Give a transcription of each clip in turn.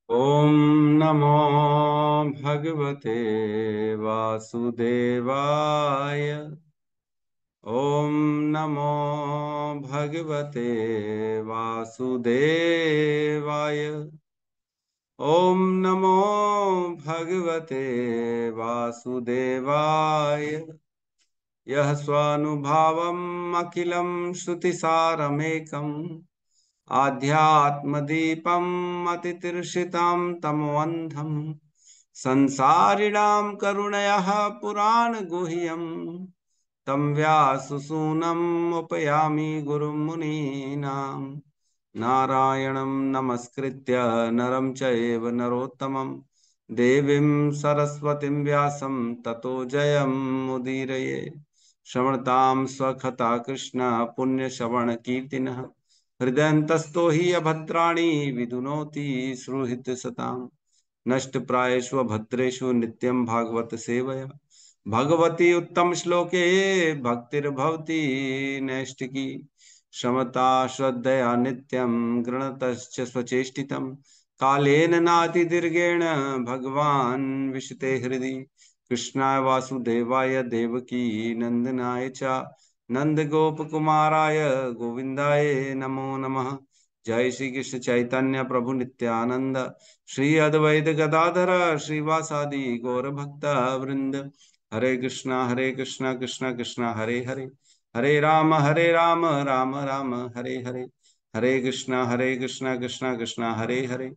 ओम नमो भगवते वासुदेवाय। ओम नमो भगवते वासुदेवाय। ओम नमो भगवते वासुदेवाय। यः स्वानुभावम् अखिलं श्रुतिसारमेकम् आध्यात्मदीपम् अतितीर्षितां तमोऽन्धम् संसारिणां करुणयः पुराणगुह्यम् तं व्याससूनम् उपयामि गुरुं मुनीनां। नारायणं नमस्कृत्य नरं चैव नरोत्तमं देवीं सरस्वतीं व्यासं ततो जयमुदीरये। श्रवणतां स्वखता कृष्ण पुण्यश्रवणकीर्तिनः हृदयन्तस्तो हि अभद्राणि विदुनोति सुहृदसताम्। नष्टप्रायेषु भद्रेषु नित्यं भागवत सेवया भगवती उत्तम श्लोके भक्तिर्भवति नैष्टिकी। समता श्रद्धया नित्यं गृणतश्च स्वचेष्टितं कालेन नातिदीर्घेण भगवान् विशते हृदि। कृष्णाय वासुदेवाय देवकी नंदनाय च नंदगोपकुमाराय गोविंदाय नमो नमः। जय श्री कृष्ण चैतन्य प्रभु नित्यानंद श्री अद्वैत गदाधर श्रीवासादि गौर भक्त वृंद। हरे कृष्णा कृष्णा कृष्णा हरे हरे हरे राम राम राम हरे हरे। हरे कृष्णा कृष्णा कृष्णा हरे हरे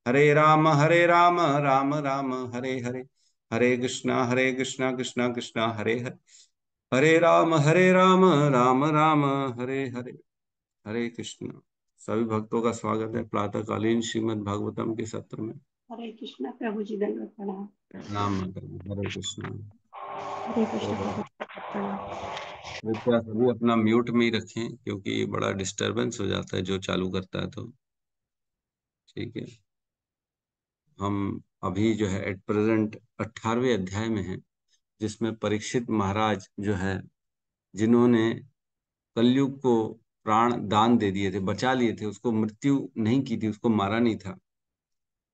हरे राम राम राम हरे हरे। हरे कृष्णा कृष्णा कृष्णा हरे हरे हरे राम राम हरे हरे। हरे कृष्ण। सभी भक्तों का स्वागत है प्रातःकालीन श्रीमद् भागवतम के सत्र में। हरे कृष्णा प्रभु जी, दंडवत प्रणाम। नाम हरे कृष्ण। हरे कृष्णा तो प्रभु जी, दंडवत प्रणाम। कृपया सभी अपना म्यूट में ही रखें क्योंकि ये बड़ा डिस्टरबेंस हो जाता है जो चालू करता है तो। ठीक है। हम अभी जो है एट प्रेजेंट 18वें अध्याय में हैं, जिसमें परीक्षित महाराज जो है, जिन्होंने कलयुग को प्राण दान दे दिए थे, बचा लिए थे, उसको मृत्यु नहीं की थी, उसको मारा नहीं था।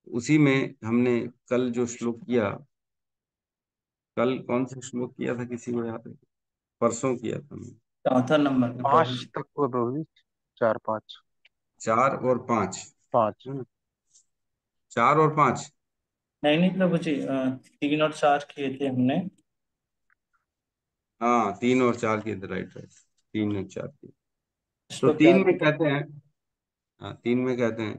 उसी में हमने कल जो श्लोक किया, कल कौन सा श्लोक किया था, किसी को याद है? परसों किया था हमने। चौथा नंबर पे प्रभु 5 जी। तक हुए प्रभु जी। 4 5। 4 और 5। 5। 4 और 5। नहीं नहीं प्रभु जी, 3 और 4 किए थे हमने। हाँ, 3 और 4 किए थे, राइट राइट। 3 और 4 किए। तो श्लोक तीन याद में है? कहते हैं, हाँ 3 में कहते हैं,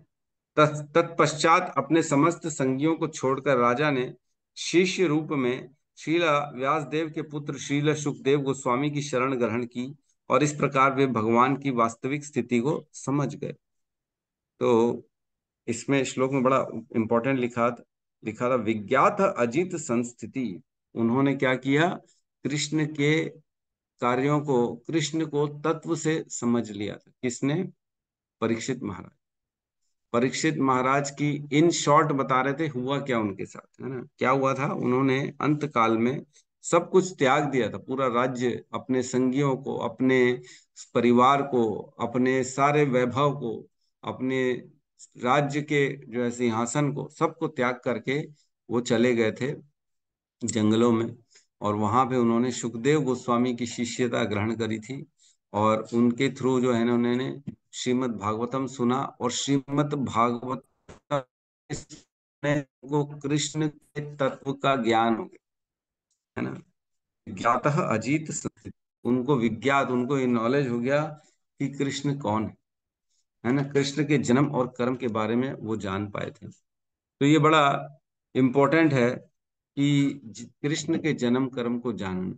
तत्पश्चात अपने समस्त संगियों को छोड़कर राजा ने शिष्य रूप में श्रील व्यासदेव के पुत्र श्रील सुखदेव गोस्वामी की शरण ग्रहण की और इस प्रकार वे भगवान की वास्तविक स्थिति को समझ गए। तो इसमें श्लोक में बड़ा इंपॉर्टेंट लिखा था, विज्ञात अजित संस्थिति। उन्होंने क्या किया? कृष्ण के कार्यों को, कृष्ण को तत्व से समझ लिया था। किसने? परीक्षित महाराज। परीक्षित महाराज की इन शॉर्ट बता रहे थे हुआ क्या उनके साथ, है ना? क्या हुआ था? उन्होंने अंत काल में सब कुछ त्याग दिया था, पूरा राज्य, अपने संगियों को, अपने परिवार को, अपने सारे वैभव को, अपने राज्य के जो है सिंहासन को, सबको त्याग करके वो चले गए थे जंगलों में। और वहां पे उन्होंने सुखदेव गोस्वामी की शिष्यता ग्रहण करी थी और उनके थ्रू जो है ना, उन्होंने श्रीमद् भागवतम सुना और श्रीमद् भागवत को कृष्ण के तत्व का ज्ञान हो गया, है ना? ज्ञात अजीत संस्कृत। उनको विज्ञात, उनको ये नॉलेज हो गया कि कृष्ण कौन है ना? कृष्ण के जन्म और कर्म के बारे में वो जान पाए थे। तो ये बड़ा इम्पोर्टेंट है कि कृष्ण के जन्म कर्म को जानना।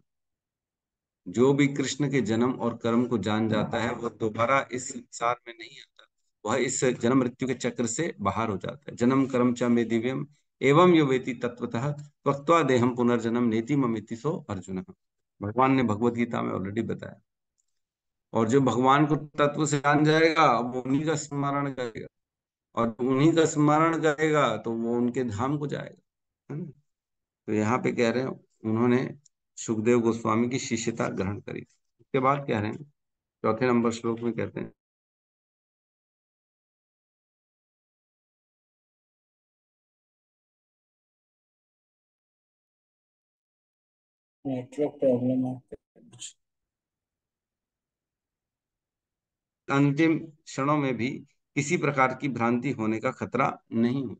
जो भी कृष्ण के जन्म और कर्म को जान जाता है वो दोबारा इस संसार में नहीं आता, वह इस जन्म मृत्यु के चक्र से बाहर हो जाता है। जन्म कर्म च मे दिव्यम एवं यो वेति तत्वतः त्यक्त्वा देहम पुनर्जन्म नेति ममिति सो अर्जुन। भगवान ने भगवत गीता में ऑलरेडी बताया। और जो भगवान को तत्व से जान जाएगा वो उन्हीं का स्मरण करेगा, और उन्हीं का स्मरण करेगा तो वो उनके धाम को जाएगा, है ना? तो यहाँ पे कह रहे हैं उन्होंने सुखदेव गोस्वामी की शिष्यता ग्रहण करी थी। उसके बाद कह रहे हैं, चौथे नंबर श्लोक में कहते हैं, नेटवर्क प्रॉब्लम है कुछ। अंतिम क्षणों में भी किसी प्रकार की भ्रांति होने का खतरा नहीं हो।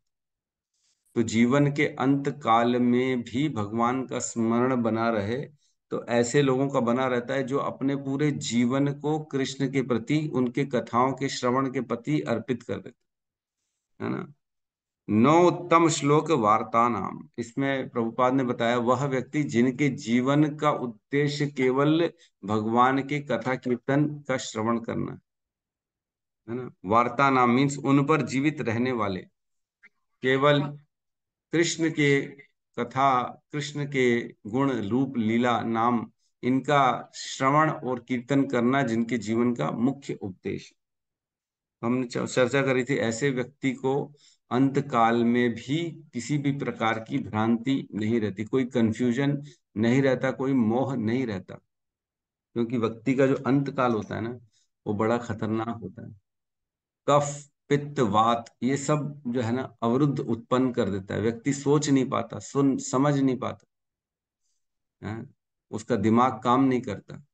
तो जीवन के अंत काल में भी भगवान का स्मरण बना रहे, तो ऐसे लोगों का बना रहता है जो अपने पूरे जीवन को कृष्ण के प्रति, उनके कथाओं के श्रवण के प्रति अर्पित कर देते है ना। नौ उत्तम श्लोक वार्ता नाम, इसमें प्रभुपाद ने बताया वह व्यक्ति जिनके जीवन का उद्देश्य केवल भगवान के कथा कीर्तन का श्रवण करना है ना। वार्ता नाम मीन्स उन पर जीवित रहने वाले, केवल कृष्ण के कथा, कृष्ण के गुण रूप लीला नाम, इनका श्रवण और कीर्तन करना जिनके जीवन का मुख्य उद्देश्य। हमने चर्चा करी थी ऐसे व्यक्ति को अंत काल में भी किसी भी प्रकार की भ्रांति नहीं रहती, कोई कंफ्यूजन नहीं रहता, कोई मोह नहीं रहता, क्योंकि व्यक्ति का जो अंत काल होता है ना, वो बड़ा खतरनाक होता है। कफ, पित्त, वात, ये सब जो है ना अवरुद्ध उत्पन्न कर देता है। व्यक्ति सोच नहीं पाता, सुन समझ नहीं पाता है, उसका दिमाग काम नहीं करता।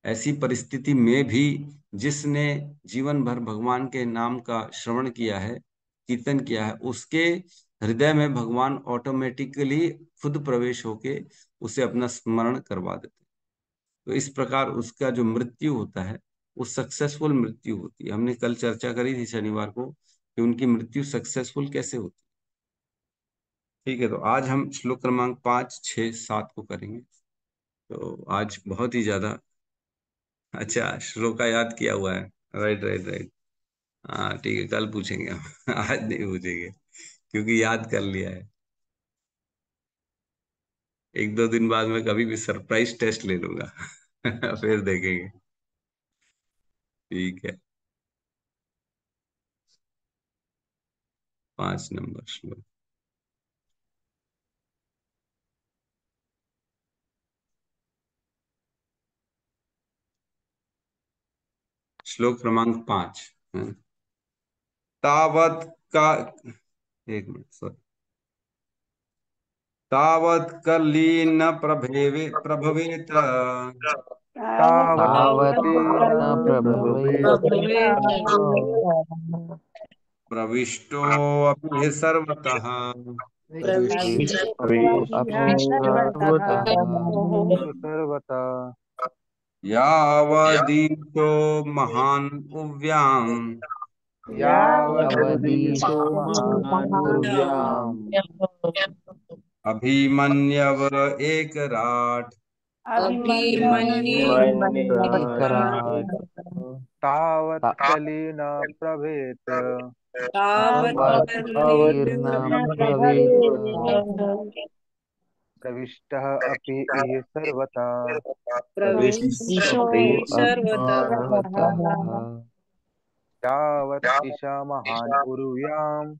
ऐसी परिस्थिति में भी जिसने जीवन भर भगवान के नाम का श्रवण किया है, कीर्तन किया है, उसके हृदय में भगवान ऑटोमेटिकली खुद प्रवेश होके उसे अपना स्मरण करवा देते। तो इस प्रकार उसका जो मृत्यु होता है वो सक्सेसफुल मृत्यु होती है। हमने कल चर्चा करी थी शनिवार को कि उनकी मृत्यु सक्सेसफुल कैसे होती है। ठीक है, तो आज हम श्लोक क्रमांक 5, 6, 7 को करेंगे। तो आज बहुत ही ज्यादा अच्छा श्लोक का याद किया हुआ है। Right right right. हाँ ठीक है, कल पूछेंगे हम आज नहीं पूछेंगे क्योंकि याद कर लिया है। एक दो दिन बाद मैं कभी भी सरप्राइज टेस्ट ले लूंगा फिर देखेंगे। ठीक है, 5 नंबर श्लोक। श्लोक क्रमांक 5। तावत का, एक मिनट सॉरी। तावत कलीन प्रभवेत तावत् तावत् कलीन न प्रभवेत् प्रभवेत् प्रविष्टो अपि सर्वतः प्रविष्टो अपि सर्वतः सर्वथा यावदीतो महान् उव्याम् यावदीशो अवधीशो महानुर्व्याम् महानुर्व्याम् अभिमन्यव एकराट् अभिमन्यु एकराट् तावत् ता- कलीन प्रभेत तावत् तीर्न प्रभवेत् प्रविष्टः अपि इह सर्वथा प्रविष्टो अपि सर्वतः यावत् ईशा महान् उर्व्याम्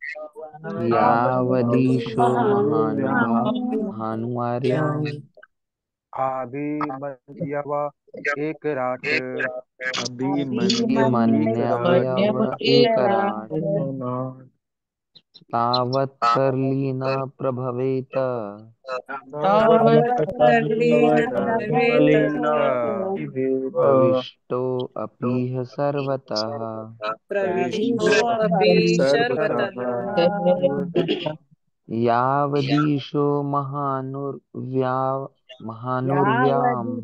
यावदीशो महानुर्व्याम् आभिमन्यव एकराट् अभिमन्यव एकराट् तावत् कर्ली न प्रभवेत प्रविष्टो अपीह सर्वतः यावदीशो महानुर्व्याम् महानुर्व्याम्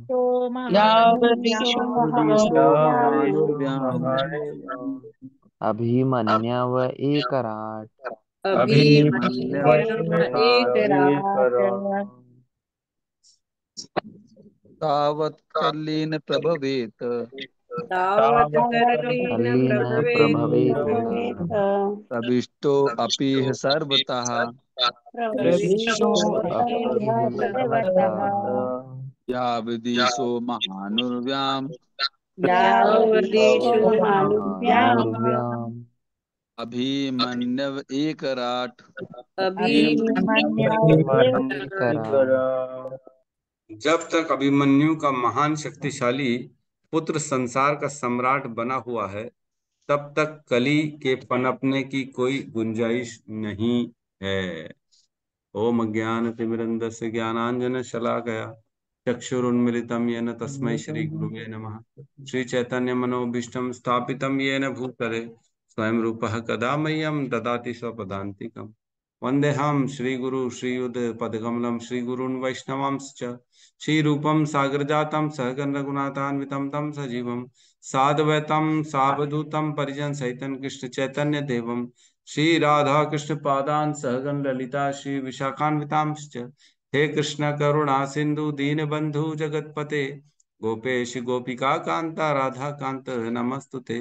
अभिमन्यव एकराट् तावत् कल्लेन प्रभवेत् कलीन प्रभवेत प्रविष्टो अपि सर्वतः प्रविष्टो अपीह सर्वतः यावदेशो महानुर्व्याम् यावदीशो महानुर्व्याम् महानुर्व्याम् अभिमन्यव एकराट् एकराट् जब तक अभिमन्यु का महान शक्तिशाली पुत्र संसार का सम्राट बना हुआ है, तब तक कली के पनपने की कोई गुंजाइश नहीं है। ओम अज्ञान तिमिरंधस्य ज्ञानांजन शलाकया चक्षुरुन्मिलितं येन तस्मै श्रीगुरुवे नमः। श्रीचैतन्यमनोभीष्टं स्थापितं येन भूतले स्वयं रूपः कदा मह्यं ददाति स्वपदान्तिकम्। वन्देऽहं श्रीगुरु श्रीयुतपदकमलं श्रीगुरून् वैष्णवांश्च श्रीरूपं सागरजातं सहगण रघुनाथान्वितं तं सजीवं साद्वैतं सावधूतं परिजनसहितं कृष्ण चैतन्य देवं श्री राधा कृष्ण पादान् सहगण ललिता श्री विशाखान्वितांश्च। हे कृष्ण करुणा सिंधु दीन बंधु जगतपते गोपेश गोपिका कांता राधा कांत नमस्तुते।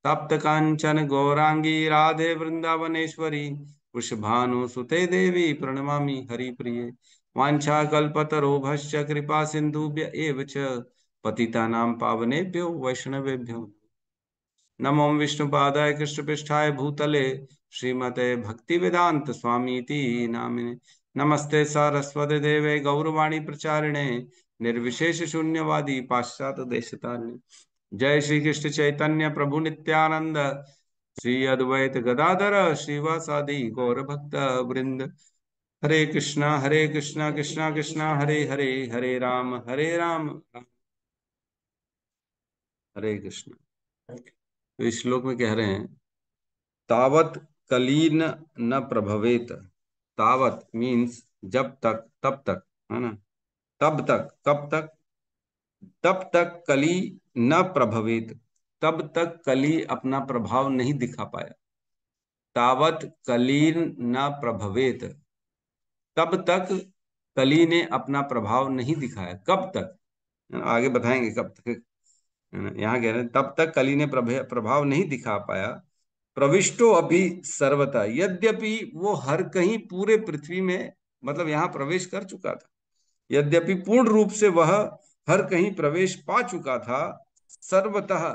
तप्त कांचन गौरांगी राधे वृंदावनेश्वरी वृषभानुसुते देवी प्रणमामि हरिप्रिये। वाञ्छाकल्पतरुभ्यश्च कृपा सिन्धुभ्य एव च पतितानां पावनेभ्यो वैष्णवेभ्यो नमो विष्णुपादाय कृष्णपृष्ठाय भूतले श्रीमते भक्तिवेदांत स्वामीति नामिने। नमस्ते सारस्वते देवे गौरवाणी प्रचारिणे निर्विशेष शून्यवादी पाश्चात्य देशतारिणे। जय श्री कृष्ण चैतन्य प्रभु नित्यानंद श्री अद्वैत गदाधर श्रीवासादि गौर भक्त वृंद। हरे कृष्णा कृष्णा कृष्णा हरे हरे हरे राम हरे कृष्ण। तो इस श्लोक में कह रहे हैं तावत कलीन न प्रभवेत। तावत मीन्स जब तक तब तक, है ना। तब तक कब तक, तब तक कली न प्रभवेत, तब तक कली अपना प्रभाव नहीं दिखा पाया। तावत कलीन न प्रभवेत, तब तक कली ने अपना प्रभाव नहीं दिखाया। कब तक, आगे बताएंगे कब तक। यहाँ कह रहे हैं तब तक कली ने प्रभाव नहीं दिखा पाया। प्रविष्टो अभी सर्वथा, यद्यपि वो हर कहीं पूरे पृथ्वी में, मतलब यहाँ प्रवेश कर चुका था। यद्यपि पूर्ण रूप से वह हर कहीं प्रवेश पा चुका था। सर्वतः,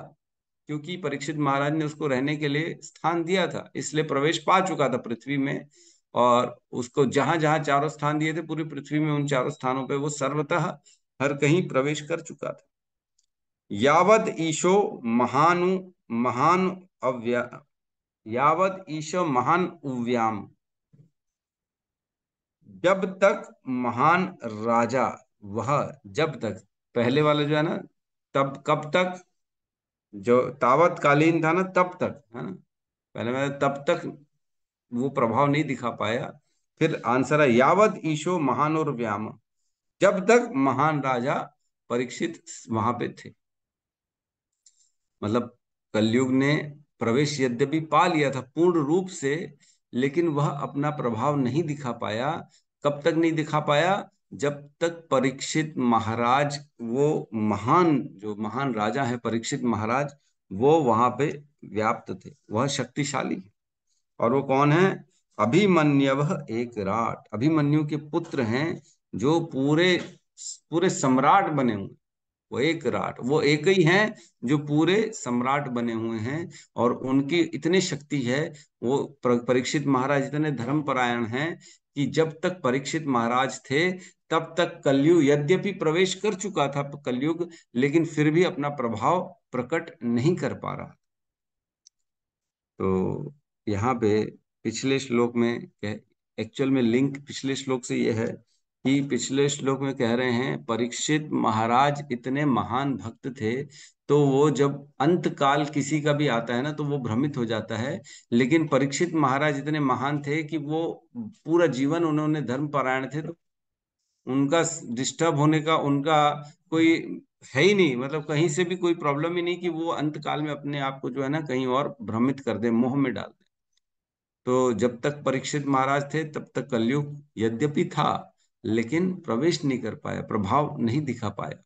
क्योंकि परीक्षित महाराज ने उसको रहने के लिए स्थान दिया था, इसलिए प्रवेश पा चुका था पृथ्वी में। और उसको जहां जहां चारों स्थान दिए थे पूरी पृथ्वी में, उन चारों स्थानों पे वो सर्वतः हर कहीं प्रवेश कर चुका था। यावद ईशो महानु महान अव्या यावद ईशो महान उव्याम, जब तक महान राजा वह, जब तक पहले वाला जो है ना, तब कब तक, जो तावत कालीन था ना तब तक, है ना, पहले में तब तक वो प्रभाव नहीं दिखा पाया। फिर आंसर है यावत ईशो महान और व्याम, जब तक महान राजा परीक्षित वहां पे थे। मतलब कलयुग ने प्रवेश यद्यपि पा लिया था पूर्ण रूप से, लेकिन वह अपना प्रभाव नहीं दिखा पाया। कब तक नहीं दिखा पाया, जब तक परीक्षित महाराज, वो महान, जो महान राजा है परीक्षित महाराज, वो वहां पे व्याप्त थे, वह शक्तिशाली है। और वो कौन है, अभिमन्यव एक राट, अभिमन्यु के पुत्र हैं, जो पूरे पूरे सम्राट बने हुए। वो एक राट, वो एक ही हैं जो पूरे सम्राट बने हुए हैं। और उनकी इतनी शक्ति है, वो परीक्षित महाराज इतने धर्मपरायण हैं कि जब तक परीक्षित महाराज थे तब तक कलयुग यद्यपि प्रवेश कर चुका था कलयुग, लेकिन फिर भी अपना प्रभाव प्रकट नहीं कर पा रहा। तो यहाँ पे पिछले श्लोक में एक्चुअल में लिंक पिछले श्लोक से यह है कि पिछले श्लोक में कह रहे हैं परीक्षित महाराज इतने महान भक्त थे, तो वो जब अंत काल किसी का भी आता है ना तो वो भ्रमित हो जाता है। लेकिन परीक्षित महाराज इतने महान थे कि वो पूरा जीवन उन्होंने धर्म परायण थे, तो उनका डिस्टर्ब होने का उनका कोई है ही नहीं। मतलब कहीं से भी कोई प्रॉब्लम ही नहीं कि वो अंत काल में अपने आप को जो है ना कहीं और भ्रमित कर दे, मोह में डाल दे। तो जब तक परीक्षित महाराज थे तब तक कलयुग यद्यपि था, लेकिन प्रवेश नहीं कर पाया, प्रभाव नहीं दिखा पाया,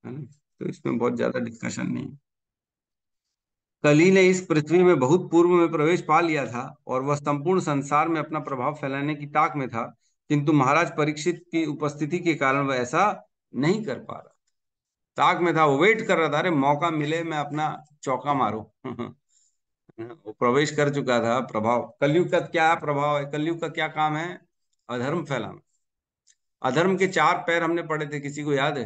है ना। तो इसमें बहुत ज्यादा डिस्कशन नहीं है। कली ने इस पृथ्वी में बहुत पूर्व में प्रवेश पा लिया था और वह संपूर्ण संसार में अपना प्रभाव फैलाने की ताक में था, किंतु महाराज परीक्षित की उपस्थिति के कारण वह ऐसा नहीं कर पा रहा। ताक में था, वो वेट कर रहा था, अरे मौका मिले मैं अपना चौका मारूं। वो प्रवेश कर चुका था। प्रभाव, कलयुग का क्या प्रभाव है, कलयुग का क्या काम है, अधर्म फैलाना। अधर्म के चार पैर हमने पढ़े थे, किसी को याद है?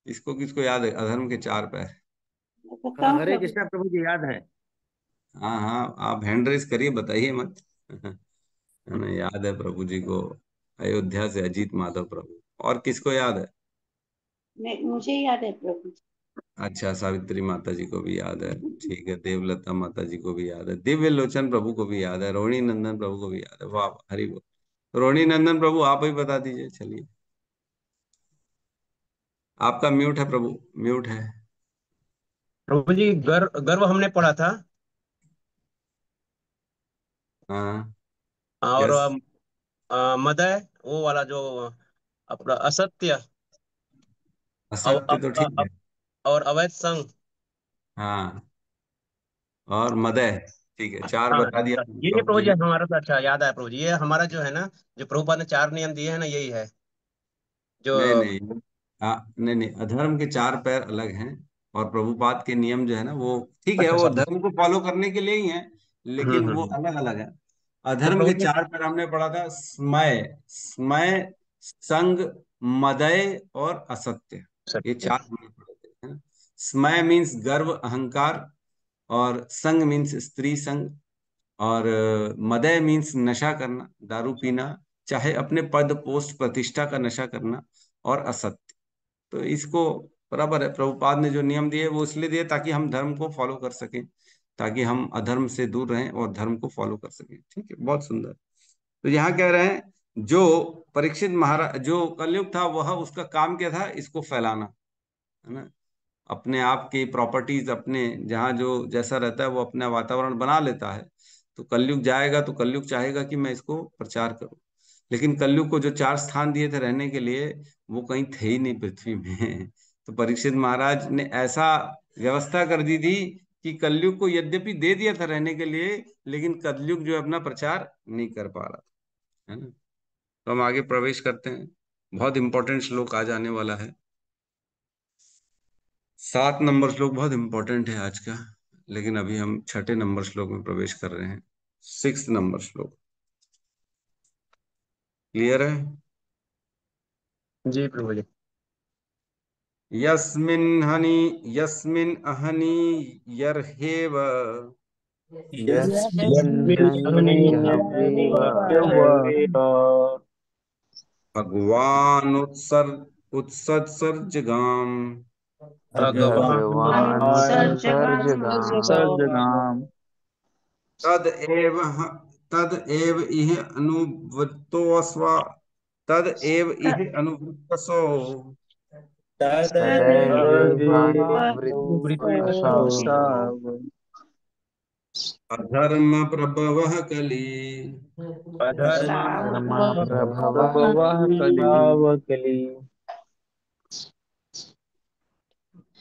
किसको किसको याद है अधर्म के चार पैर? बताओ हरे प्रभु। कृष्णा प्रभु जी, याद है। हाँ हाँ, आप हैंड रेस करिए, बताइए मत। है ना, याद है प्रभु जी को। अयोध्या से अजीत माधव प्रभु। और किसको याद है? मुझे याद है प्रभु जी। अच्छा, सावित्री माता जी को भी याद है, ठीक है। देवलता माता जी को भी याद है, दिव्य लोचन प्रभु को भी याद है, रोहिणी नंदन प्रभु को भी याद है। वाह, हरि बोल। रोहिणी नंदन प्रभु आप ही बता दीजिए, चलिए। आपका म्यूट है प्रभु, म्यूट है। प्रभु जी गर्व हमने पढ़ा था। हाँ। और यस। मदय वो वाला जो अपना असत्य असत्य तो ठीक है। और अवैध संग। हाँ, और मदय, ठीक है, चार हाँ, बता दिया ये प्रभु प्रभु जी जी ने। हमारा तो अच्छा याद है प्रभु जी। ये हमारा जो है ना, जो प्रभुपाद ने 4 नियम दिए हैं ना, यही है जो। नहीं नहीं, नहीं नहीं, अधर्म के चार पैर अलग हैं, और प्रभुपाद के नियम जो है ना वो ठीक है, अच्छा वो सॉरी। धर्म को फॉलो करने के लिए ही है, लेकिन वो हम्म। अलग अलग है। तो अधर्म प्रभु के जी चार पैर हमने पढ़ा था, स्मय, स्मय, संग, मदय और असत्य। ये सत्य। चार हमने पढ़े थे, है ना। स्मय मीन्स गर्व अहंकार, और संग मीन्स स्त्री संग, और मदय मीन्स नशा करना, दारू पीना, चाहे अपने पद पोस्ट प्रतिष्ठा का नशा करना, और असत्य। तो इसको बराबर है, प्रभुपाद ने जो नियम दिए वो इसलिए दिए ताकि हम धर्म को फॉलो कर सकें, ताकि हम अधर्म से दूर रहें और धर्म को फॉलो कर सकें। ठीक है, बहुत सुंदर। तो यहाँ कह रहे हैं, जो परीक्षित महाराज, जो कलयुग था, वह उसका काम क्या था? इसको फैलाना, है ना। अपने आप की प्रॉपर्टीज, अपने जहाँ जो जैसा रहता है वो अपना वातावरण बना लेता है। तो कलयुग जाएगा तो कलयुग चाहेगा कि मैं इसको प्रचार करूं। लेकिन कलयुग को जो चार स्थान दिए थे रहने के लिए, वो कहीं थे ही नहीं पृथ्वी में। तो परीक्षित महाराज ने ऐसा व्यवस्था कर दी थी कि कलयुग को यद्यपि दे दिया था रहने के लिए, लेकिन कलयुग जो है अपना प्रचार नहीं कर पा रहा था, है ना। तो हम आगे प्रवेश करते हैं, बहुत इंपॉर्टेंट श्लोक आज आने वाला है। 7 नंबर श्लोक बहुत इंपॉर्टेंट है आज का, लेकिन अभी हम छठे नंबर श्लोक में प्रवेश कर रहे हैं। 6 नंबर श्लोक क्लियर है? जी प्रभु जी। यस्मिन् अहनि यर्हेव यस्मिन् अहनि यस्मिन्नहनिर्यह्वेव भगवान उत्सर्जगाम भगवान उत्सर्जगाम सर्जगाम तद एव तद एव इह अनुवृत्तोऽस्व तद एव इह अनुवृत्तसो तदेवानुवृत्तसो अधर्म प्रभवः कली। अधर्म धर्मप्रभवः प्रभवः कली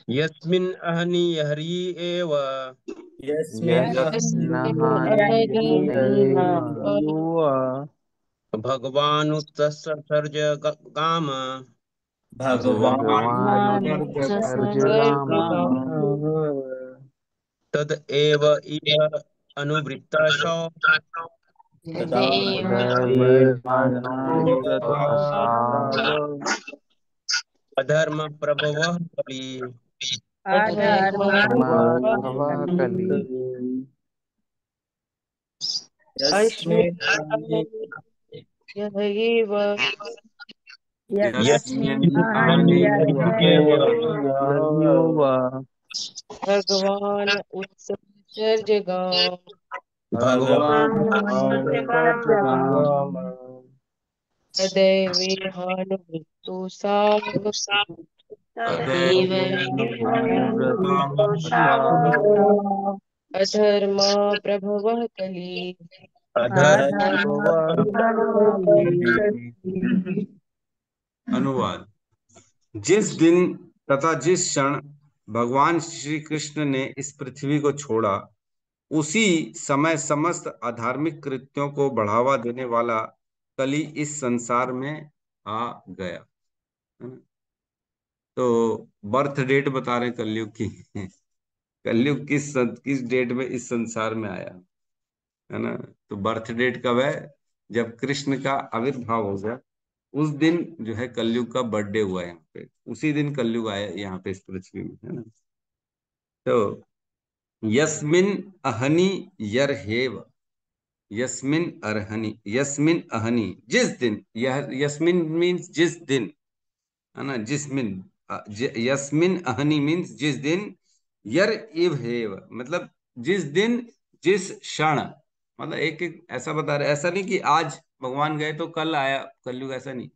यस्मिन् अहनि हरि एव यस्मिन्नहनिर्यह्वेव भगवान् उत्सर्जगाम भगवानुत्सर्जगाम तद एव इह अनुवृत्तसो तदेवानुवृत्तसा अधर्म प्रभवः कली। धर्मप्रभवः कली। यस्मिन् यस्मिन् अहनि हरि एव भगवान उत्सर्जगाम भगवान् तदैवेहानुवृत्तो सा तदैव अधर्म प्रभवः कली। अधर्म अनुवाद। जिस दिन तथा जिस क्षण भगवान श्री कृष्ण ने इस पृथ्वी को छोड़ा, उसी समय समस्त अधार्मिक कृत्यों को बढ़ावा देने वाला कली इस संसार में आ गया, है ना। तो बर्थ डेट बता रहे हैं कलयुग की। कलयुग किस डेट में इस संसार में आया, है ना। तो बर्थ डेट कब है? जब कृष्ण का आविर्भाव हो गया, उस दिन जो है कलयुग का बर्थडे हुआ है यहाँ पे, उसी दिन कलयुग आया यहाँ पे इस पृथ्वी में, है ना। तो यस्मिन अहनि यर्हेव, यस्मिन अरहनी, यस्मिन अहनी, जिस दिन, यह यस्मिन मीन्स जिस दिन, है ना, जिसमिन, यस्मिन अहनी मीन्स जिस दिन, यर इव हेव मतलब जिस दिन, जिस क्षण, मतलब एक एक ऐसा बता रहे, ऐसा नहीं कि आज भगवान गए तो कल आया कलयुग, ऐसा नहीं,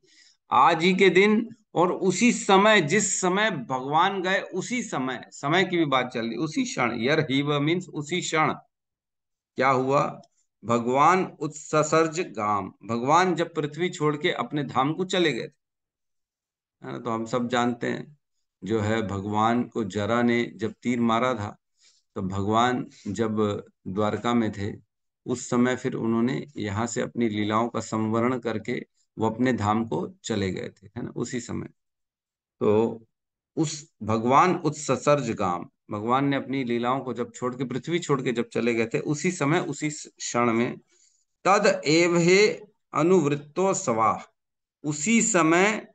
आज ही के दिन और उसी समय, जिस समय भगवान गए उसी समय, समय की भी बात चल रही, उसी क्षण, यर हिव मीन्स उसी क्षण क्या हुआ, भगवान उत्सर्ज गाम, भगवान जब पृथ्वी छोड़ के अपने धाम को चले गए थे, है ना, तो हम सब जानते हैं जो है, भगवान को जरा ने जब तीर मारा था, तो भगवान जब द्वारका में थे उस समय फिर उन्होंने यहाँ से अपनी लीलाओं का संवरण करके वो अपने धाम को चले गए थे, है ना, उसी समय। तो उस भगवान उत्सर्ज गाम, भगवान ने अपनी लीलाओं को जब छोड़ के, पृथ्वी छोड़ के जब चले गए थे, उसी समय, उसी क्षण में, तद एव हे अनुवृत्तो स्वाह, उसी समय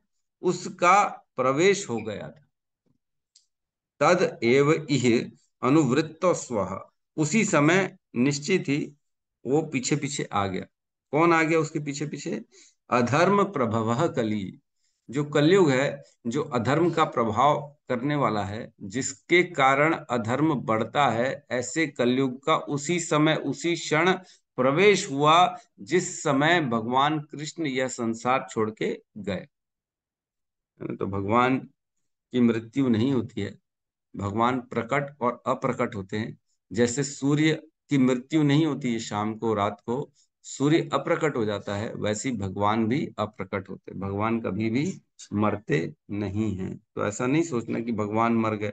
उसका प्रवेश हो गया था। तद एव इह अनुवृत्तो स्वः, उसी समय निश्चित ही वो पीछे पीछे आ गया। कौन आ गया उसके पीछे पीछे? अधर्म प्रभव कली, जो कलयुग है, जो अधर्म का प्रभाव करने वाला है, जिसके कारण अधर्म बढ़ता है, ऐसे कलयुग का उसी समय, उसी क्षण प्रवेश हुआ जिस समय भगवान कृष्ण यह संसार छोड़ के गए। तो भगवान की मृत्यु नहीं होती है, भगवान प्रकट और अप्रकट होते हैं। जैसे सूर्य की मृत्यु नहीं होती है, शाम को रात को सूर्य अप्रकट हो जाता है, वैसे ही भगवान भी अप्रकट होते हैं, भगवान कभी भी मरते नहीं हैं। तो ऐसा नहीं सोचना कि भगवान मर गए,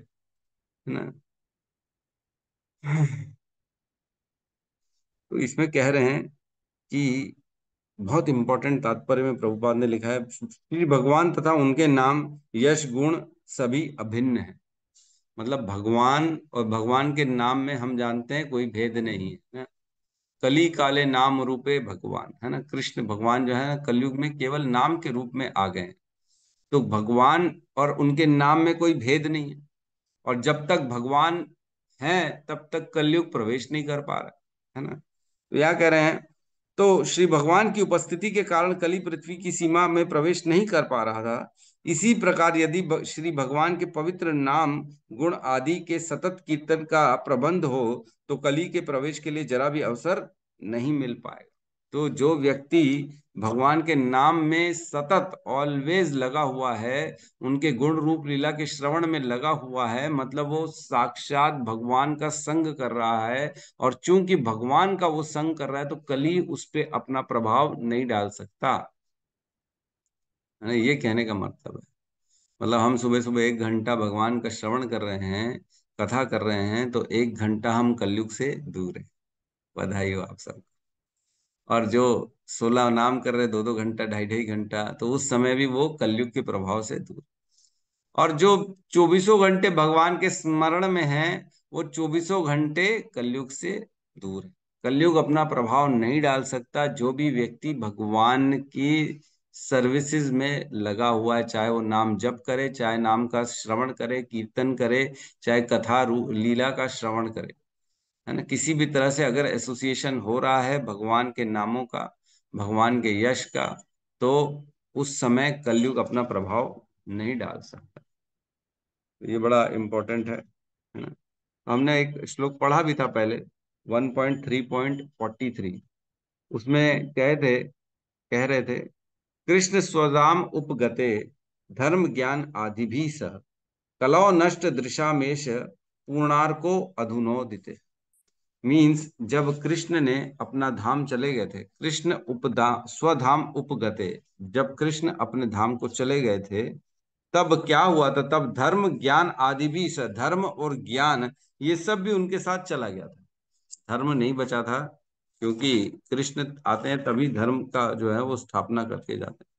है ना। तो इसमें कह रहे हैं कि बहुत इंपॉर्टेंट तात्पर्य में प्रभुपाद ने लिखा है, श्री भगवान तथा उनके नाम यश गुण सभी अभिन्न है। मतलब भगवान और भगवान के नाम में हम जानते हैं कोई भेद नहीं है ना? कली काले नाम रूपे भगवान, है ना, कृष्ण भगवान जो है ना, कलयुग में केवल नाम के रूप में आ गए हैं। तो भगवान और उनके नाम में कोई भेद नहीं है, और जब तक भगवान हैं तब तक कलयुग प्रवेश नहीं कर पा रहा है ना। तो यह कह रहे हैं, तो श्री भगवान की उपस्थिति के कारण कली पृथ्वी की सीमा में प्रवेश नहीं कर पा रहा था। इसी प्रकार यदि श्री भगवान के पवित्र नाम गुण आदि के सतत कीर्तन का प्रबंध हो तो कली के प्रवेश के लिए जरा भी अवसर नहीं मिल पाएगा। तो जो व्यक्ति भगवान के नाम में सतत ऑलवेज लगा हुआ है, उनके गुण रूप लीला के श्रवण में लगा हुआ है, मतलब वो साक्षात भगवान का संग कर रहा है। और चूंकि भगवान का वो संग कर रहा है तो कली उस पे अपना प्रभाव नहीं डाल सकता, है ना, ये कहने का मतलब है। मतलब हम सुबह सुबह 1 घंटा भगवान का श्रवण कर रहे हैं, कथा कर रहे हैं, तो 1 घंटा हम कलयुग से दूर हैं। बधाई हो आप सब। और जो 16 नाम कर रहे 2-2 घंटा, 2.5-2.5 घंटा, तो उस समय भी वो कलयुग के प्रभाव से दूर। और जो 24 घंटे भगवान के स्मरण में हैं, वो 24 घंटे कलयुग से दूर है। कलयुग अपना प्रभाव नहीं डाल सकता। जो भी व्यक्ति भगवान की सर्विसेज में लगा हुआ है, चाहे वो नाम जप करे, चाहे नाम का श्रवण करे, कीर्तन करे, चाहे कथा लीला का श्रवण करे, है ना, किसी भी तरह से अगर एसोसिएशन हो रहा है भगवान के नामों का, भगवान के यश का, तो उस समय कलयुग अपना प्रभाव नहीं डाल सकता। तो ये बड़ा इंपॉर्टेंट है ना। हमने एक श्लोक पढ़ा भी था पहले, 1.3.43, उसमें कह रहे थे, कृष्ण स्वधाम उपगते धर्म ज्ञान आदि भी सह कलौ नष्ट दृशामेश पूर्णार्को अधुनोदिते। मीन्स जब कृष्ण ने अपना धाम चले गए थे, कृष्ण स्वधाम उपगते, जब कृष्ण अपने धाम को चले गए थे, तब क्या हुआ था? तब धर्म ज्ञान आदि भी, धर्म और ज्ञान ये सब भी उनके साथ चला गया था। धर्म नहीं बचा था, क्योंकि कृष्ण आते हैं तभी धर्म का जो है वो स्थापना करके जाते हैं।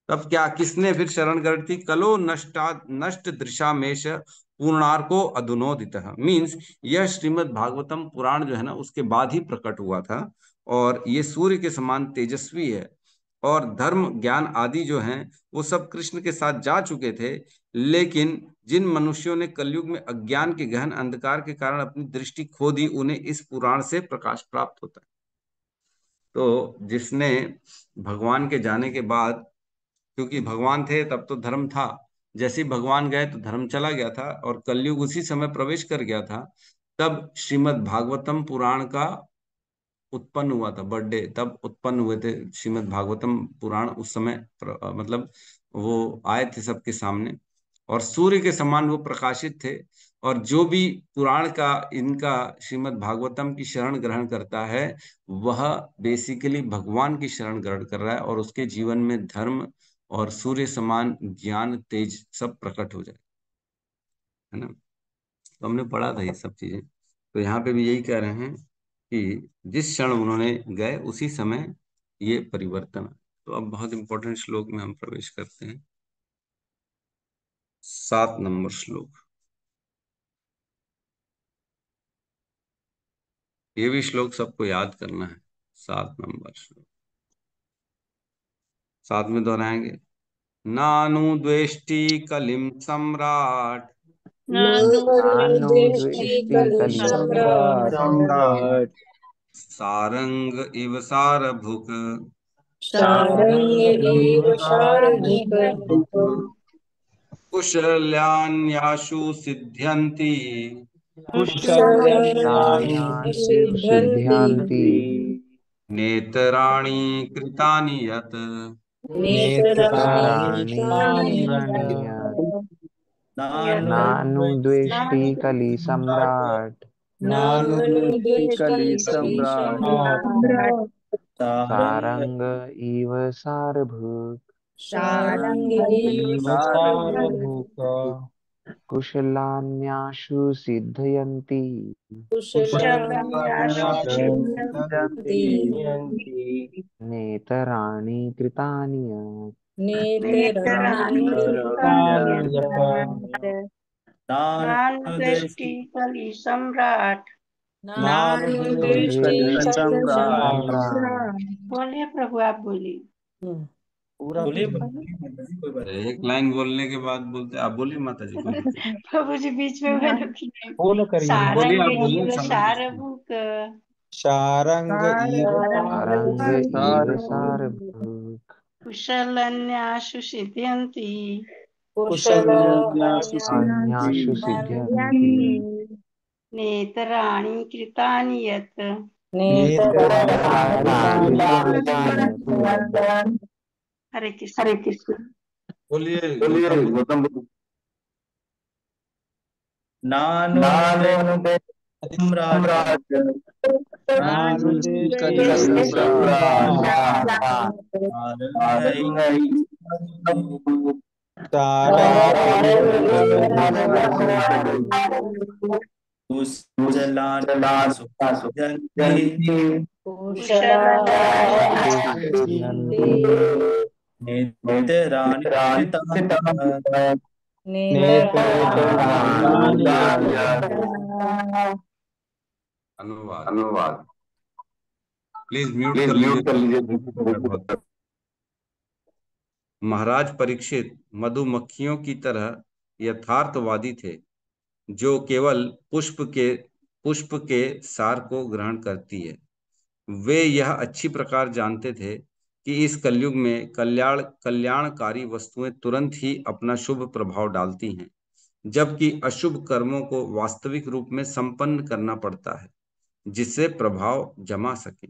तब क्या, किसने फिर शरण कर थी? कलो नष्ट दृशामेश पूर्णार्को अधुनोदित। मीन्स यह श्रीमद् भागवतम पुराण जो है ना, उसके बाद ही प्रकट हुआ था, और ये सूर्य के समान तेजस्वी है। और धर्म ज्ञान आदि जो हैं वो सब कृष्ण के साथ जा चुके थे, लेकिन जिन मनुष्यों ने कलयुग में अज्ञान के गहन अंधकार के कारण अपनी दृष्टि खो दी, उन्हें इस पुराण से प्रकाश प्राप्त होता है। तो जिसने भगवान के जाने के बाद, क्योंकि भगवान थे तब तो धर्म था, जैसे ही भगवान गए तो धर्म चला गया था, और कलयुग उसी समय प्रवेश कर गया था। तब श्रीमद् भागवतम पुराण का उत्पन्न हुआ था, बर्थडे तब उत्पन्न हुए थे श्रीमद् भागवतम पुराण। उस समय मतलब वो आए थे सबके सामने, और सूर्य के समान वो प्रकाशित थे। और जो भी पुराण का इनका श्रीमद् भागवतम की शरण ग्रहण करता है, वह बेसिकली भगवान की शरण ग्रहण कर रहा है, और उसके जीवन में धर्म और सूर्य समान ज्ञान तेज सब प्रकट हो जाए, है ना। तो हमने पढ़ा था ये सब चीजें। तो यहाँ पे भी यही कह रहे हैं कि जिस क्षण उन्होंने गए उसी समय ये परिवर्तन आया। तो अब बहुत इंपॉर्टेंट श्लोक में हम प्रवेश करते हैं। 7 नंबर श्लोक। ये भी श्लोक सबको याद करना है। 7 नंबर श्लोक साथ में दोहराएंगे। नानु द्वेष्टि कलिम सम्राट, नानु नानु नानुद्वेष्टि द्वेष्टि कलि कलि सम्राट् सम्राट् सारंग इव सारभुक, सारंग सारंगीव एव सारभुक सारभूत कुशल्यान्याशु सिद्ध्यन्ति, कुशलान्यासु कुशलान्यासु सिद्ध्यन्ति सिद्ध्यन्ति नेतराणि कृतानि यत्, नेतराणि नेत्राणि कृतानि कृतानि यत् यत्। नानु द्वेष्टि नानुद्वेष्टि कलि सम्राट् नानुद्वेष्टि कलि कलि सम्राट सम्राट् सारंग इव सारभूत सारंग एव सारभूत कुशलान्याशु सिद्धयन्ति कुशलान्यासु सिद्ध्यन्ति नेतराणि कृतानि यत्। नेतराणि कृतानि यत् नानुद्वेष्टि कलि सम्राट। नानुद्वेष्टि द्वेष्टि कलि सम्राट् सम्राट् बोलिए प्रभु, आप बोलिए। पूरा बोलिए कोई बात नहीं। एक लाइन बोलने के बाद बोलते आप बोलिए माता जी, कोई दिक्कत नहीं। प्रभु जी बीच में मैं रुकी नहीं। फॉलो करिए। बोलिए, सारंग आप बोलिए, इव समझ सकते हैं। सारभूक, शारंग इव सारंग इव सारभूत कुशलन्यासु सिद्ध्यन्ति, कुशलान्यासु अन्यासु सिद्ध्यन्ति सिद्ध्यन्ति नेतराणि कृतानि यत्। नेतराणि नेत्राणि कृतानि यत्। हरे कृष्ण। बोलिए गौतम बुद्ध। नानुद्वेष्टि सम्राट नानुद्वेष्टि कलि नानुद्वेष्टि सम्राट शारंग इव सारंग इव सारभूत सारभूत कुशलान्यासु सिद्ध्यन्ति कुशलन्यासु कुशलान्यासु सिद्ध्यन्ति नेतराणि कृतानि यत्। नेतराणि नेत्राणि कृतानि कृतानि यत्। अनुवाद। प्लीज म्यूट कर लीजिए। महाराज परीक्षित मधुमक्खियों की तरह यथार्थवादी थे, जो केवल पुष्प के सार को ग्रहण करती है। वे यह अच्छी प्रकार जानते थे कि इस कलयुग में कल्याणकारी वस्तुएं तुरंत ही अपना शुभ प्रभाव डालती हैं, जबकि अशुभ कर्मों को वास्तविक रूप में संपन्न करना पड़ता है, जिससे प्रभाव जमा सके।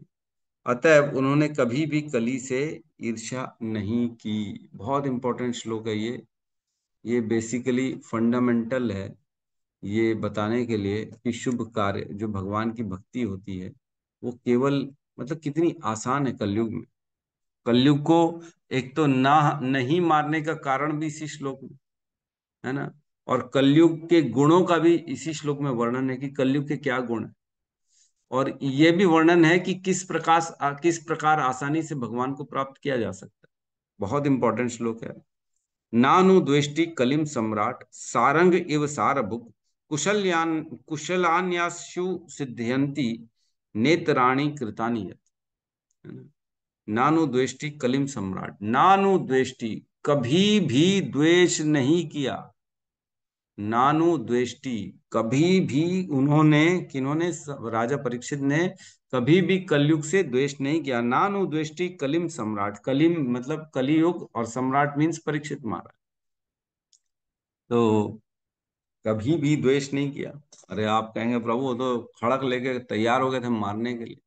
अतएव उन्होंने कभी भी कली से ईर्ष्या नहीं की। बहुत इंपॉर्टेंट श्लोक है ये बेसिकली फंडामेंटल है, ये बताने के लिए कि शुभ कार्य जो भगवान की भक्ति होती है वो केवल मतलब कितनी आसान है कलयुग में। कलयुग को एक तो ना नहीं मारने का कारण भी इसी श्लोक में है ना, और कलयुग के गुणों का भी इसी श्लोक में वर्णन है कि कलयुग के क्या गुण है, और ये भी वर्णन है कि किस प्रकार आसानी से भगवान को प्राप्त किया जा सकता है। बहुत इंपॉर्टेंट श्लोक है। नानु द्वेष्टि कलिम सम्राट सारंग इव सारभुक कुशलान्यासु सिद्ध्यन्ति नेतराणि कृतानि यत्। है ना? नानु द्वेष्टि कलिम सम्राट, नानु द्वेष्टि कभी भी द्वेष नहीं किया, नानु द्वेष्टि, कभी भी उन्होंने, किन्होंने, राजा परीक्षित ने कभी भी कलयुग से द्वेष नहीं किया। नानु द्वेष्टि कलिम सम्राट, कलिम मतलब कलियुग, और सम्राट मीन्स परीक्षित महाराज। तो कभी भी द्वेष नहीं किया। अरे आप कहेंगे प्रभु वो तो खड़क लेके तैयार हो गए थे मारने के लिए।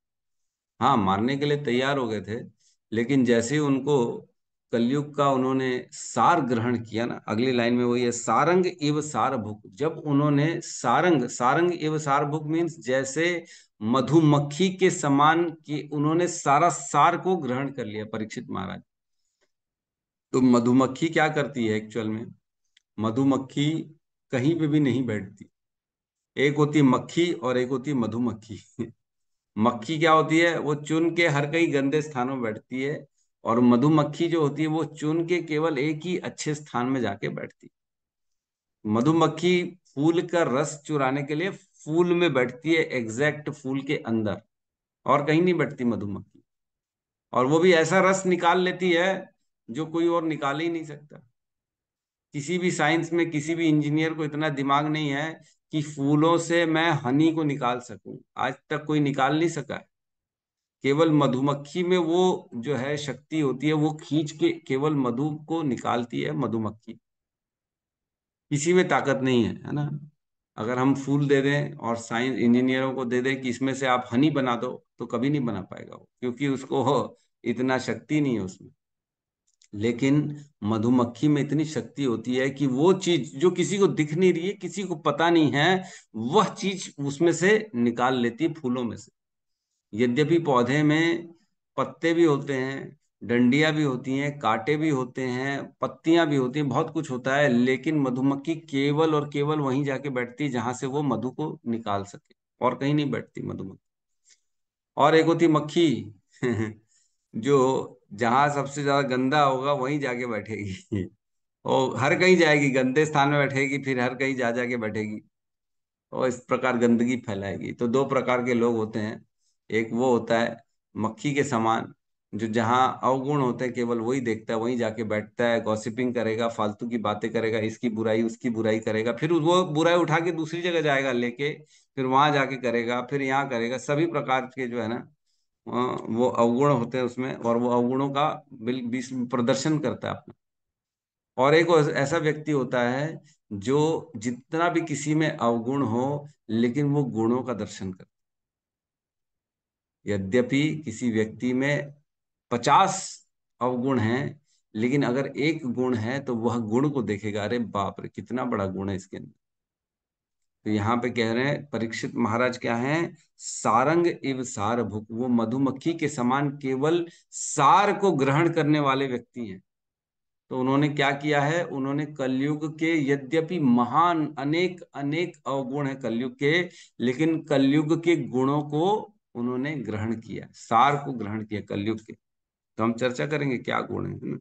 हाँ, मारने के लिए तैयार हो गए थे, लेकिन जैसे ही उनको कलयुग का उन्होंने सार ग्रहण किया ना, अगली लाइन में वही है, सारंग एव सारभुक। जब उन्होंने सारंग, सारंग एव सारभुक मीन्स जैसे मधुमक्खी के समान कि उन्होंने सारा सार को ग्रहण कर लिया परीक्षित महाराज। तो मधुमक्खी क्या करती है एक्चुअल में? मधुमक्खी कहीं पे भी नहीं बैठती। एक होती है मक्खी और एक होती है मधुमक्खी। मक्खी क्या होती है? वो चुन के हर कई गंदे स्थानों में बैठती है, और मधुमक्खी जो होती है वो चुन के केवल एक ही अच्छे स्थान में जाके बैठती है। मधुमक्खी फूल का रस चुराने के लिए फूल में बैठती है, एग्जैक्ट फूल के अंदर, और कहीं नहीं बैठती मधुमक्खी। और वो भी ऐसा रस निकाल लेती है जो कोई और निकाल ही नहीं सकता। किसी भी साइंस में किसी भी इंजीनियर को इतना दिमाग नहीं है कि फूलों से मैं हनी को निकाल सकूं, आज तक कोई निकाल नहीं सका है। केवल मधुमक्खी में वो जो है शक्ति होती है, वो खींच के केवल मधु को निकालती है मधुमक्खी। किसी में ताकत नहीं है ना। अगर हम फूल दे दें और साइंस इंजीनियरों को दे दें कि इसमें से आप हनी बना दो, तो कभी नहीं बना पाएगा वो, क्योंकि उसको इतना शक्ति नहीं है उसमें। लेकिन मधुमक्खी में इतनी शक्ति होती है कि वो चीज जो किसी को दिख नहीं रही है, किसी को पता नहीं है, वह चीज उसमें से निकाल लेती है फूलों में से। यद्यपि पौधे में पत्ते भी होते हैं, डंडियां भी होती हैं, कांटे भी होते हैं, पत्तियां भी होती हैं, बहुत कुछ होता है, लेकिन मधुमक्खी केवल और केवल वहीं जाके बैठती है जहां से वो मधु को निकाल सके, और कहीं नहीं बैठती मधुमक्खी। और एक होती मक्खी जो जहां सबसे ज्यादा गंदा होगा वहीं जाके बैठेगी। और हर कहीं जाएगी, गंदे स्थान में बैठेगी, फिर हर कहीं जा जाके बैठेगी, और इस प्रकार गंदगी फैलाएगी। तो दो प्रकार के लोग होते हैं। एक वो होता है मक्खी के समान, जो जहाँ अवगुण होते हैं केवल वही देखता है, वहीं जाके बैठता है, गॉसिपिंग करेगा, फालतू की बातें करेगा, इसकी बुराई उसकी बुराई करेगा, फिर वो बुराई उठा के दूसरी जगह जाएगा लेके, फिर वहां जाके करेगा, फिर यहाँ करेगा। सभी प्रकार के जो है ना वो अवगुण होते हैं उसमें, और वो अवगुणों का प्रदर्शन करता है अपना। और एक ऐसा व्यक्ति होता है जो जितना भी किसी में अवगुण हो, लेकिन वो गुणों का दर्शन करता है। यद्यपि किसी व्यक्ति में 50 अवगुण हैं, लेकिन अगर एक गुण है तो वह गुण को देखेगा, अरे बाप रे कितना बड़ा गुण है इसके अंदर। तो यहाँ पे कह रहे हैं परीक्षित महाराज क्या हैं? सारंग इव सारभुक, वो मधुमक्खी के समान केवल सार को ग्रहण करने वाले व्यक्ति हैं। तो उन्होंने क्या किया है? उन्होंने कलयुग के, यद्यपि महान अनेक अनेक अवगुण है कलयुग के, लेकिन कलयुग के गुणों को उन्होंने ग्रहण किया, सार को ग्रहण किया कलयुग के। तो हम चर्चा करेंगे क्या गुण है ना।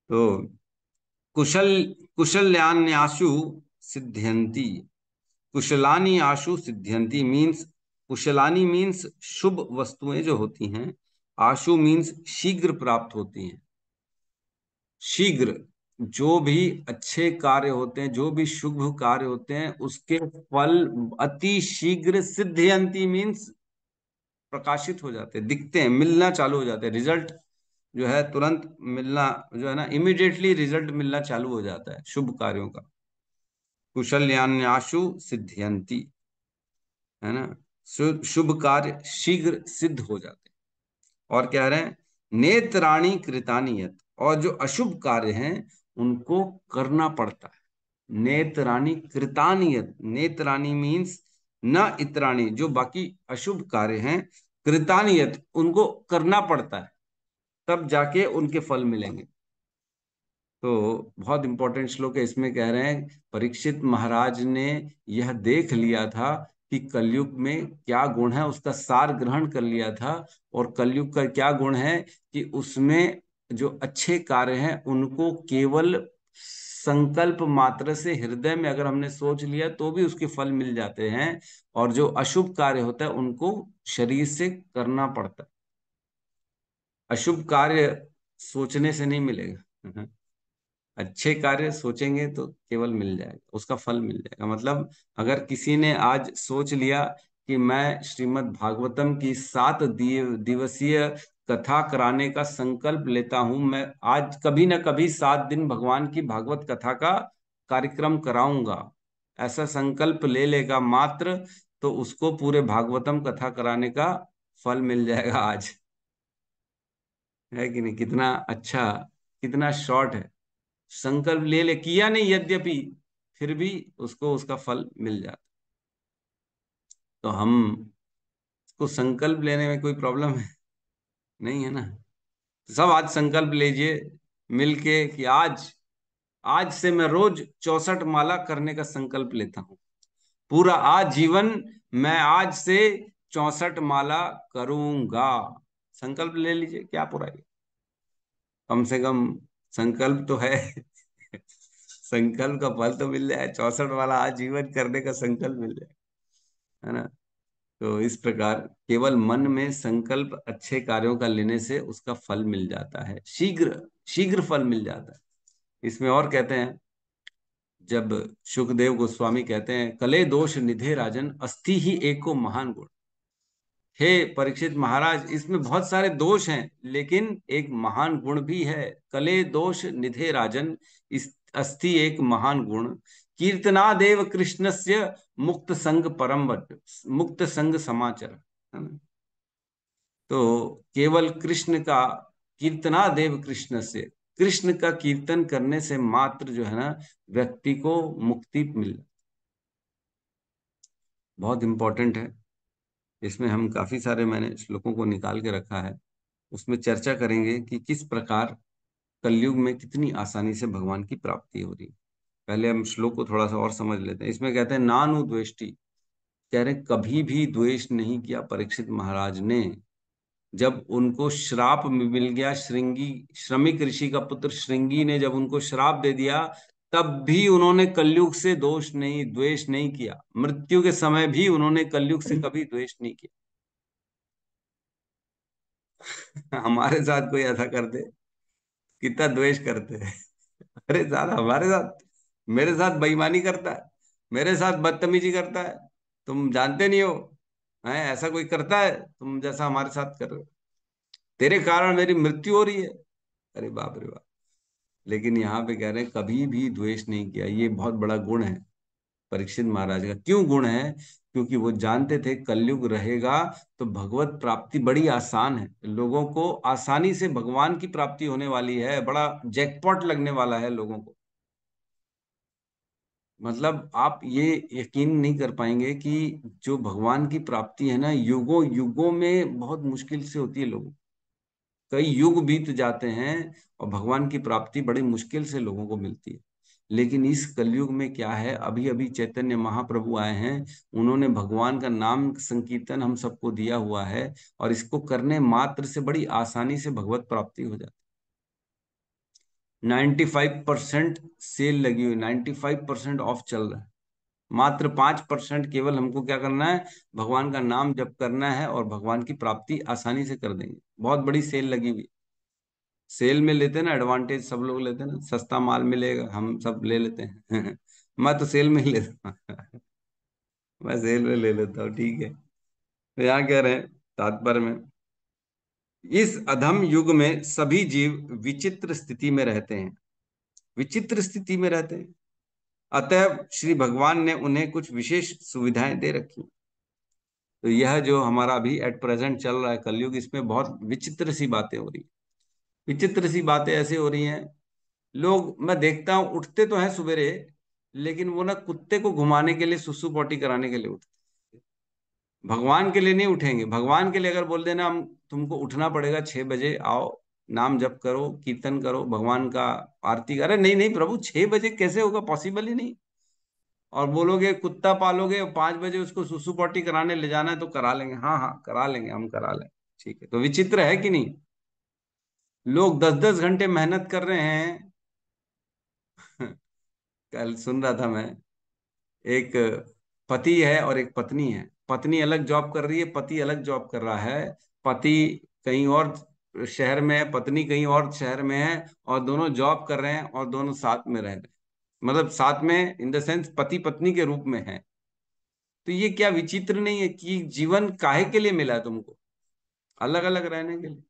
तो कुशल कुशल्यान्याशु सिद्ध्यंती, कुशलानी आशु सिद्ध्यंती मीन्स, कुशलानी मीन्स शुभ वस्तुएं जो होती हैं, आशु मीन्स शीघ्र प्राप्त होती हैं। शीघ्र, जो भी अच्छे कार्य होते हैं, जो भी शुभ कार्य होते हैं, उसके फल अति शीघ्र, सिद्ध्यंती मीन्स प्रकाशित हो जाते हैं, दिखते हैं, मिलना चालू हो जाते हैं। रिजल्ट जो है तुरंत मिलना, जो है ना इमीडिएटली रिजल्ट मिलना चालू हो जाता है शुभ कार्यों का। कुशल्यान्याशु सिद्ध्यंती, है ना, शुभ कार्य शीघ्र सिद्ध हो जाते हैं। और कह रहे हैं नेत्राणी कृतानियत, और जो अशुभ कार्य हैं उनको करना पड़ता है। नेत्राणी कृतानियत, नेत्राणी मीन्स न इत्राणी, जो बाकी अशुभ कार्य हैं, कृतानियत उनको करना पड़ता है, तब जाके उनके फल मिलेंगे। तो बहुत इंपॉर्टेंट श्लोक है, इसमें कह रहे हैं परीक्षित महाराज ने यह देख लिया था कि कलयुग में क्या गुण है, उसका सार ग्रहण कर लिया था। और कलयुग का क्या गुण है कि उसमें जो अच्छे कार्य हैं उनको केवल संकल्प मात्र से हृदय में अगर हमने सोच लिया तो भी उसके फल मिल जाते हैं, और जो अशुभ कार्य होता है उनको शरीर से करना पड़ता है। अशुभ कार्य सोचने से नहीं मिलेगा। अच्छे कार्य सोचेंगे तो केवल मिल जाएगा, उसका फल मिल जाएगा। मतलब अगर किसी ने आज सोच लिया कि मैं श्रीमद् भागवतम की 7 दिवसीय कथा कराने का संकल्प लेता हूं, मैं आज कभी ना कभी 7 दिन भगवान की भागवत कथा का कार्यक्रम कराऊंगा, ऐसा संकल्प ले लेगा मात्र, तो उसको पूरे भागवतम कथा कराने का फल मिल जाएगा आज। है कि नहीं? कितना अच्छा, कितना शॉर्ट है। संकल्प ले ले, किया नहीं यद्यपि, फिर भी उसको उसका फल मिल जाता। तो हम को संकल्प लेने में कोई प्रॉब्लम है नहीं, है ना? तो सब आज संकल्प लीजिए मिलके कि आज आज से मैं रोज 64 माला करने का संकल्प लेता हूं, पूरा आज जीवन मैं आज से 64 माला करूंगा। संकल्प ले लीजिए, क्या बुराई है? कम से कम संकल्प तो है। संकल्प का फल तो मिल जाए, 64 वाला आज जीवन करने का संकल्प मिल जाए, है ना? तो इस प्रकार केवल मन में संकल्प अच्छे कार्यों का लेने से उसका फल मिल जाता है, शीघ्र शीघ्र फल मिल जाता है। इसमें और कहते हैं, जब सुखदेव गोस्वामी कहते हैं, कले दोष निधे राजन अस्थि ही एको महान गुण। हे परीक्षित महाराज, इसमें बहुत सारे दोष हैं लेकिन एक महान गुण भी है। कले दोष निधे राजन, इस अस्थि एक महान गुण, कीर्तनादेव कृष्णस्य मुक्त संग परम वद, मुक्त संग समाचर, है ना? तो केवल कृष्ण का, कीर्तनादेव कृष्ण से, कृष्ण का कीर्तन करने से मात्र जो है ना व्यक्ति को मुक्ति मिल, बहुत इंपॉर्टेंट है। इसमें हम काफी सारे मैंने श्लोकों को निकाल के रखा है, उसमें चर्चा करेंगे कि किस प्रकार कलयुग में कितनी आसानी से भगवान की प्राप्ति हो रही है। पहले हम श्लोक को थोड़ा सा और समझ लेते हैं। इसमें कहते हैं, नानु द्वेष्टि, कह रहे कभी भी द्वेष नहीं किया परीक्षित महाराज ने। जब उनको श्राप मिल गया, श्रृंगी श्रमिक ऋषि का पुत्र श्रृंगी ने जब उनको श्राप दे दिया, तब भी उन्होंने कलयुग से द्वेष नहीं किया। मृत्यु के समय भी उन्होंने कलयुग से कभी द्वेष नहीं किया। हमारे साथ कोई ऐसा कर दे, कितना द्वेष करते हैं। अरे साला हमारे साथ, मेरे साथ बेईमानी करता है, मेरे साथ बदतमीजी करता है, तुम जानते नहीं हो, है ऐसा कोई करता है तुम जैसा हमारे साथ कर रहे हो, तेरे कारण मेरी मृत्यु हो रही है। अरे बाप रे बाप। लेकिन यहाँ पे कह रहे हैं कभी भी द्वेष नहीं किया, ये बहुत बड़ा गुण है परीक्षित महाराज का। क्यों गुण है? क्योंकि वो जानते थे कलयुग रहेगा तो भगवत प्राप्ति बड़ी आसान है, लोगों को आसानी से भगवान की प्राप्ति होने वाली है, बड़ा जैकपॉट लगने वाला है लोगों को। मतलब आप ये यकीन नहीं कर पाएंगे कि जो भगवान की प्राप्ति है ना, युगों युगों में बहुत मुश्किल से होती है लोगों, कई युग बीत जाते हैं और भगवान की प्राप्ति बड़ी मुश्किल से लोगों को मिलती है। लेकिन इस कलयुग में क्या है, अभी अभी चैतन्य महाप्रभु आए हैं, उन्होंने भगवान का नाम संकीर्तन हम सबको दिया हुआ है, और इसको करने मात्र से बड़ी आसानी से भगवत प्राप्ति हो जाती है। 95% सेल लगी हुई, 95% ऑफ चल रहा है, मात्र 5% केवल हमको क्या करना है, भगवान का नाम जप करना है और भगवान की प्राप्ति आसानी से कर देंगे। बहुत बड़ी सेल लगी हुई, सेल में लेते हैं ना एडवांटेज, सब लोग लेते हैं ना, सस्ता माल मिलेगा हम सब ले लेते हैं। मैं तो सेल में ही लेता हूँ। मैं सेल में ले लेता हूँ, ठीक है। तो यहाँ कह रहे हैं तात्पर्य में, इस अधम युग में सभी जीव विचित्र स्थिति में रहते हैं, विचित्र स्थिति में रहते हैं, अतः श्री भगवान ने उन्हें कुछ विशेष सुविधाएं दे रखी। तो यह जो हमारा अभी एट प्रेजेंट चल रहा है कलयुग, इसमें बहुत विचित्र सी बातें हो रही है। विचित्र सी बातें ऐसे हो रही हैं, लोग मैं देखता हूँ उठते तो हैं सवेरे, लेकिन वो ना कुत्ते को घुमाने के लिए, सुसु पोटी कराने के लिए उठते, भगवान के लिए नहीं उठेंगे। भगवान के लिए अगर बोल देना हम तुमको उठना पड़ेगा 6 बजे, आओ नाम जप करो, कीर्तन करो, भगवान का आरती करो, नहीं नहीं प्रभु 6 बजे कैसे होगा, पॉसिबल ही नहीं। और बोलोगे कुत्ता पालोगे और 5 बजे उसको सुसु पोटी कराने ले जाना है तो करा लेंगे, हाँ हाँ करा लेंगे, हम करा लेंगे, ठीक है। तो विचित्र है कि नहीं? लोग 10-10 घंटे मेहनत कर रहे हैं। कल सुन रहा था मैं, एक पति है और एक पत्नी है, पत्नी अलग जॉब कर रही है, पति अलग जॉब कर रहा है। पति कहीं और शहर में है, पत्नी कहीं और शहर में है, और दोनों जॉब कर रहे हैं और दोनों साथ में रह रहे हैं, मतलब साथ में इन द सेंस पति पत्नी के रूप में है। तो ये क्या विचित्र नहीं है कि जीवन काहे के लिए मिला है तुमको? अलग अलग रहने के लिए,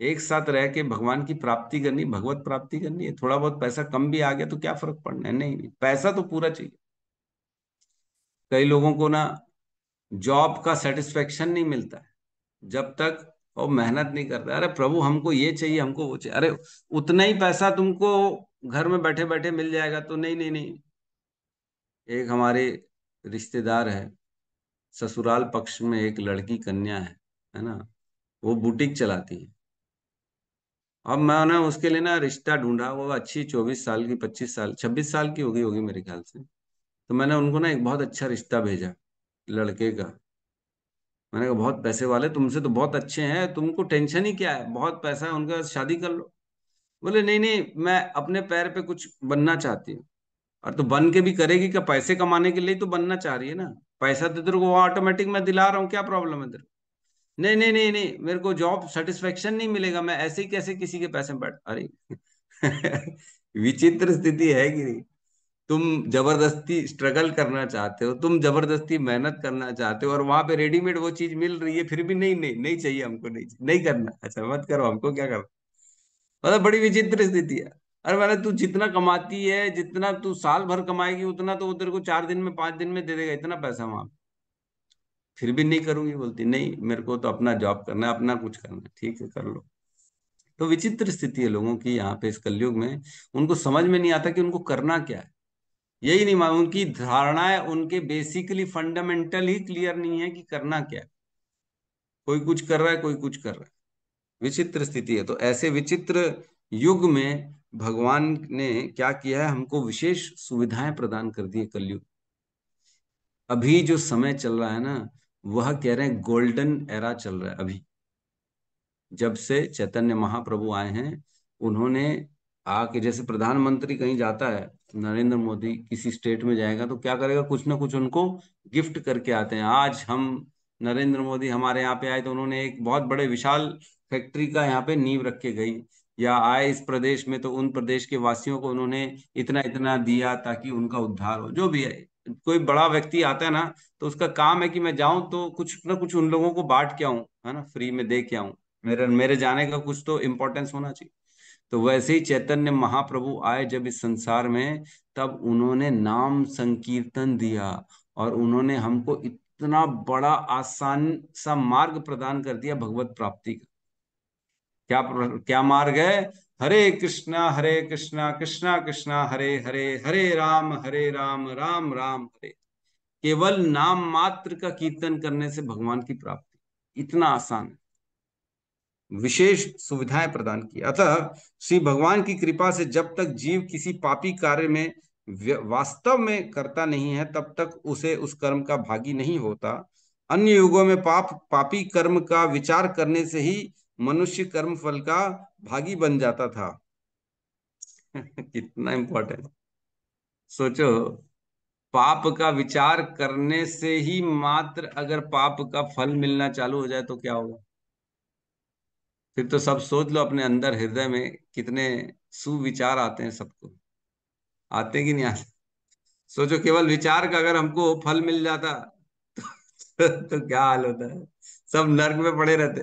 एक साथ रह के भगवान की प्राप्ति करनी, भगवत प्राप्ति करनी है। थोड़ा बहुत पैसा कम भी आ गया तो क्या फर्क पड़ना है? नहीं नहीं, पैसा तो पूरा चाहिए। कई लोगों को ना जॉब का सेटिस्फेक्शन नहीं मिलता है जब तक वो मेहनत नहीं करता। अरे प्रभु हमको ये चाहिए, हमको वो चाहिए, अरे उतना ही पैसा तुमको घर में बैठे बैठे मिल जाएगा तो नहीं नहीं नहीं। एक हमारे रिश्तेदार है, ससुराल पक्ष में एक लड़की कन्या है ना, वो बुटीक चलाती है। अब मैंने उसके लिए ना रिश्ता ढूंढा, वो अच्छी 24 साल की, 25 साल 26 साल की होगी होगी मेरे ख्याल से। तो मैंने उनको ना एक बहुत अच्छा रिश्ता भेजा लड़के का। मैंने कहा बहुत पैसे वाले, तुमसे तो बहुत अच्छे हैं, तुमको टेंशन ही क्या है, बहुत पैसा है उनके पास, शादी कर लो। बोले नहीं नहीं, मैं अपने पैर पे कुछ बनना चाहती हूँ। और तो बन के भी करेगी क्या? पैसे कमाने के लिए तो बनना चाह रही है ना, पैसा तो तेरे को ऑटोमेटिक मैं दिला रहा हूँ, क्या प्रॉब्लम है तेरे को? नहीं नहीं नहीं नहीं, मेरे को जॉब सेटिस्फेक्शन नहीं मिलेगा, मैं ऐसे ही कैसे किसी के पैसे में बैठ, अरे विचित्र स्थिति है कि नहीं? तुम जबरदस्ती स्ट्रगल करना चाहते हो, तुम जबरदस्ती मेहनत करना चाहते हो, और वहां पे रेडीमेड वो चीज मिल रही है, फिर भी नहीं नहीं नहीं चाहिए हमको, नहीं नहीं करना, अच्छा मत करो, हमको क्या करना? मतलब बड़ी विचित्र स्थिति है। अरे मैंने, तू जितना कमाती है, जितना तू साल भर कमाएगी उतना तो वो तेरे को 4 दिन में 5 दिन में दे देगा, इतना पैसा वहां पे। फिर भी नहीं करूंगी, बोलती नहीं मेरे को तो अपना जॉब करना है, अपना कुछ करना है। ठीक है कर लो। तो विचित्र स्थिति है लोगों की यहाँ पे इस कलयुग में। उनको समझ में नहीं आता कि उनको करना क्या है, यही नहीं मालूम, उनकी धारणाएं उनके बेसिकली फंडामेंटल ही क्लियर नहीं है कि करना क्या है। कोई कुछ कर रहा है, कोई कुछ कर रहा है, विचित्र स्थिति है। तो ऐसे विचित्र युग में भगवान ने क्या किया है, हमको विशेष सुविधाएं प्रदान कर दी है कलयुग। अभी जो समय चल रहा है ना, वह कह रहे हैं गोल्डन एरा चल रहा है अभी। जब से चैतन्य महाप्रभु आए हैं, उन्होंने आके, जैसे प्रधानमंत्री कहीं जाता है, नरेंद्र मोदी किसी स्टेट में जाएगा तो क्या करेगा, कुछ ना कुछ उनको गिफ्ट करके आते हैं। आज हम नरेंद्र मोदी हमारे यहाँ पे आए तो उन्होंने एक बहुत बड़े विशाल फैक्ट्री का यहाँ पे नींव रख के गई, या आए इस प्रदेश में तो उन प्रदेश के वासियों को उन्होंने इतना इतना दिया ताकि उनका उद्धार हो। जो भी है, कोई बड़ा व्यक्ति आता है ना, तो उसका काम है कि मैं जाऊं तो कुछ ना कुछ उन लोगों को बांट के आऊं, है ना, फ्री में दे के आऊं। मेरे मेरे जाने का कुछ तो इम्पोर्टेंस होना चाहिए। तो वैसे ही चैतन्य महाप्रभु आए जब इस संसार में, तब उन्होंने नाम संकीर्तन दिया, और उन्होंने हमको इतना बड़ा आसान सा मार्ग प्रदान कर दिया भगवत प्राप्ति का। क्या क्या मार्ग है? हरे कृष्णा कृष्णा कृष्णा हरे हरे, हरे राम राम हरे। केवल नाम मात्र का कीर्तन करने से भगवान की प्राप्ति, इतना आसान है। विशेष सुविधाएं प्रदान की। अतः श्री भगवान की कृपा से जब तक जीव किसी पापी कार्य में वास्तव में करता नहीं है, तब तक उसे उस कर्म का भागी नहीं होता। अन्य युगों में पापी कर्म का विचार करने से ही मनुष्य कर्म फल का भागी बन जाता था। कितना इंपॉर्टेंट, सोचो, पाप का विचार करने से ही मात्र अगर पाप का फल मिलना चालू हो जाए तो क्या होगा? फिर तो सब सोच लो अपने अंदर हृदय में कितने सुविचार आते हैं सबको, आते हैं कि नहीं आते? सोचो केवल विचार का अगर हमको फल मिल जाता तो क्या हाल होता है, सब नर्क में पड़े रहते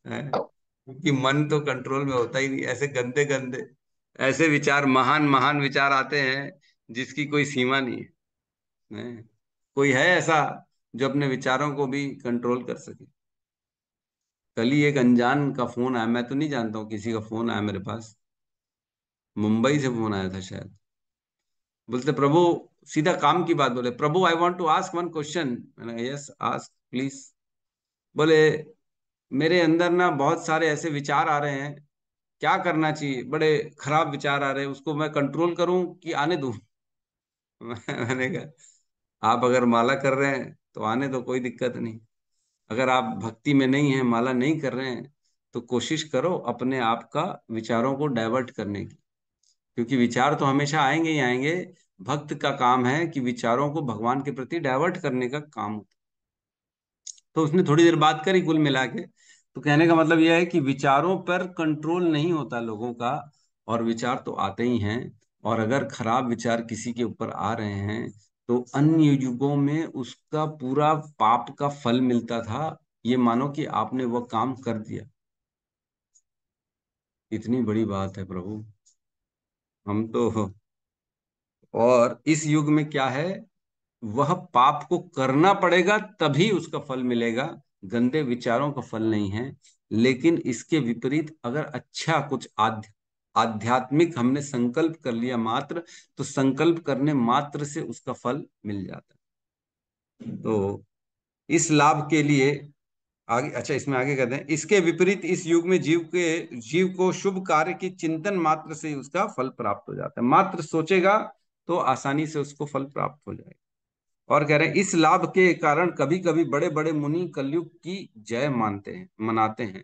हैं। क्योंकि मन तो कंट्रोल में होता ही नहीं, ऐसे गंदे गंदे, ऐसे विचार, महान महान विचार आते हैं जिसकी कोई सीमा नहीं है। कोई है ऐसा जो अपने विचारों को भी कंट्रोल कर सके? कल ही एक अनजान का फोन आया, मैं तो नहीं जानता हूँ, किसी का फोन आया मेरे पास, मुंबई से फोन आया था शायद। बोलते प्रभु, सीधा काम की बात, बोले Prabhu I want to ask one question. मैंने कहा यस आस्क प्लीज। बोले मेरे अंदर ना बहुत सारे ऐसे विचार आ रहे हैं, क्या करना चाहिए, बड़े खराब विचार आ रहे हैं, उसको मैं कंट्रोल करूं कि आने दूं? मैंने कहा आप अगर माला कर रहे हैं तो आने दो, कोई दिक्कत नहीं। अगर आप भक्ति में नहीं है, माला नहीं कर रहे हैं, तो कोशिश करो अपने आप का विचारों को डाइवर्ट करने की, क्योंकि विचार तो हमेशा आएंगे ही आएंगे। भक्त का काम है कि विचारों को भगवान के प्रति डाइवर्ट करने का काम होता है। तो उसने थोड़ी देर बात करी कुल मिला के, तो कहने का मतलब यह है कि विचारों पर कंट्रोल नहीं होता लोगों का, और विचार तो आते ही हैं। और अगर खराब विचार किसी के ऊपर आ रहे हैं तो अन्य युगों में उसका पूरा पाप का फल मिलता था। ये मानो कि आपने वह काम कर दिया। इतनी बड़ी बात है प्रभु। हम तो, और इस युग में क्या है, वह पाप को करना पड़ेगा तभी उसका फल मिलेगा, गंदे विचारों का फल नहीं है। लेकिन इसके विपरीत अगर अच्छा कुछ आध्यात्मिक हमने संकल्प कर लिया मात्र, तो संकल्प करने मात्र से उसका फल मिल जाता है। तो इस लाभ के लिए आगे, अच्छा इसमें आगे कहते हैं, इसके विपरीत इस युग में जीव को शुभ कार्य की चिंतन मात्र से ही उसका फल प्राप्त हो जाता है। मात्र सोचेगा तो आसानी से उसको फल प्राप्त हो जाएगा। और कह रहे हैं इस लाभ के कारण कभी कभी बड़े बड़े मुनि कलयुग की जय मानते हैं, मनाते हैं।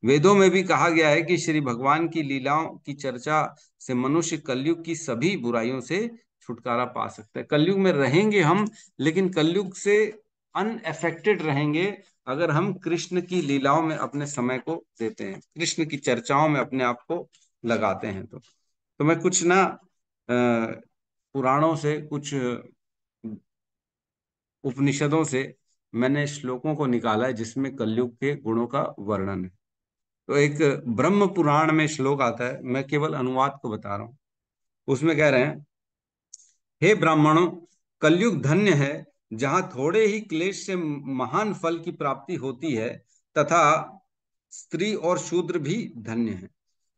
वेदों में भी कहा गया है कि श्री भगवान की लीलाओं की चर्चा से मनुष्य कलयुग की सभी बुराइयों से छुटकारा पा सकता है। कलयुग में रहेंगे हम, लेकिन कलयुग से अनअफेक्टेड रहेंगे अगर हम कृष्ण की लीलाओं में अपने समय को देते हैं, कृष्ण की चर्चाओं में अपने आप को लगाते हैं। तो मैं कुछ ना पुराणों से, कुछ उपनिषदों से मैंने श्लोकों को निकाला है जिसमें कलयुग के गुणों का वर्णन है। तो एक ब्रह्म पुराण में श्लोक आता है, मैं केवल अनुवाद को बता रहा हूं। उसमें कह रहे हैं, हे ब्राह्मणों, कलयुग धन्य है जहां थोड़े ही क्लेश से महान फल की प्राप्ति होती है, तथा स्त्री और शूद्र भी धन्य है।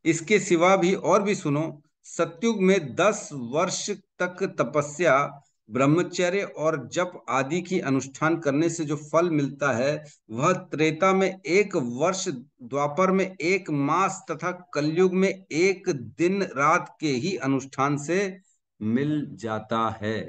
इसके सिवा भी और भी सुनो, सतयुग में 10 वर्ष तक तपस्या, ब्रह्मचर्य और जप आदि की अनुष्ठान करने से जो फल मिलता है, वह त्रेता में 1 वर्ष, द्वापर में 1 मास तथा कलयुग में 1 दिन रात के ही अनुष्ठान से मिल जाता है।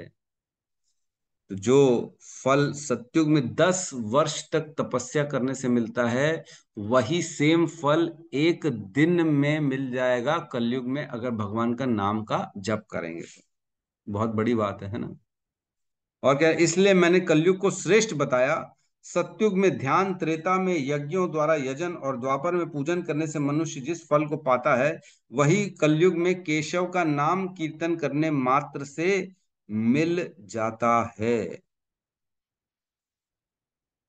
तो जो फल सतयुग में 10 वर्ष तक तपस्या करने से मिलता है, वही सेम फल 1 दिन में मिल जाएगा कलयुग में, अगर भगवान का नाम का जप करेंगे तो। बहुत बड़ी बात है ना। और क्या, इसलिए मैंने कलयुग को श्रेष्ठ बताया। सतयुग में ध्यान, त्रेता में यज्ञों द्वारा यजन और द्वापर में पूजन करने से मनुष्य जिस फल को पाता है, वही कलयुग में केशव का नाम कीर्तन करने मात्र से मिल जाता है।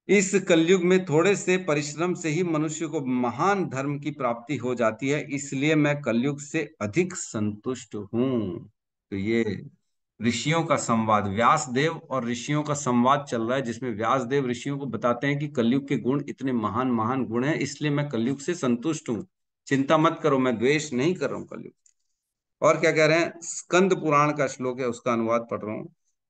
इस कलयुग में थोड़े से परिश्रम से ही मनुष्य को महान धर्म की प्राप्ति हो जाती है, इसलिए मैं कलयुग से अधिक संतुष्ट हूं। तो ये ऋषियों का संवाद, व्यास देव और ऋषियों का संवाद चल रहा है, जिसमें व्यास देव ऋषियों को बताते हैं कि कलयुग के गुण इतने महान महान गुण हैं, इसलिए मैं कलयुग से संतुष्ट हूं। चिंता मत करो, मैं द्वेष नहीं कर रहा हूं कलयुग। और क्या कह रहे हैं, स्कंद पुराण का श्लोक है, उसका अनुवाद पढ़ रहा हूं।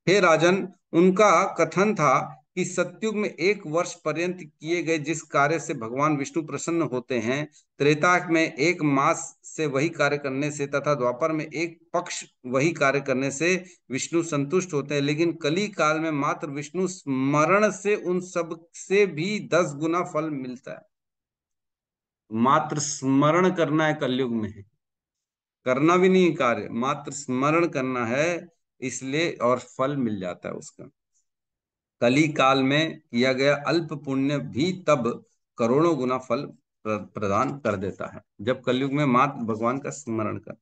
हे राजन, उनका कथन था कि सतयुग में 1 वर्ष पर्यंत किए गए जिस कार्य से भगवान विष्णु प्रसन्न होते हैं, त्रेता में 1 मास से वही कार्य करने से, तथा द्वापर में 1 पक्ष वही कार्य करने से विष्णु संतुष्ट होते हैं। लेकिन कली काल में मात्र विष्णु स्मरण से उन सब से भी 10 गुना फल मिलता है। मात्र स्मरण करना है कलयुग में, है करना भी नहीं कार्य, मात्र स्मरण करना है, इसलिए और फल मिल जाता है उसका। कली काल में किया गया अल्प पुण्य भी तब करोड़ों गुना फल प्रदान कर देता है, जब कलयुग में मात्र भगवान का स्मरण कर।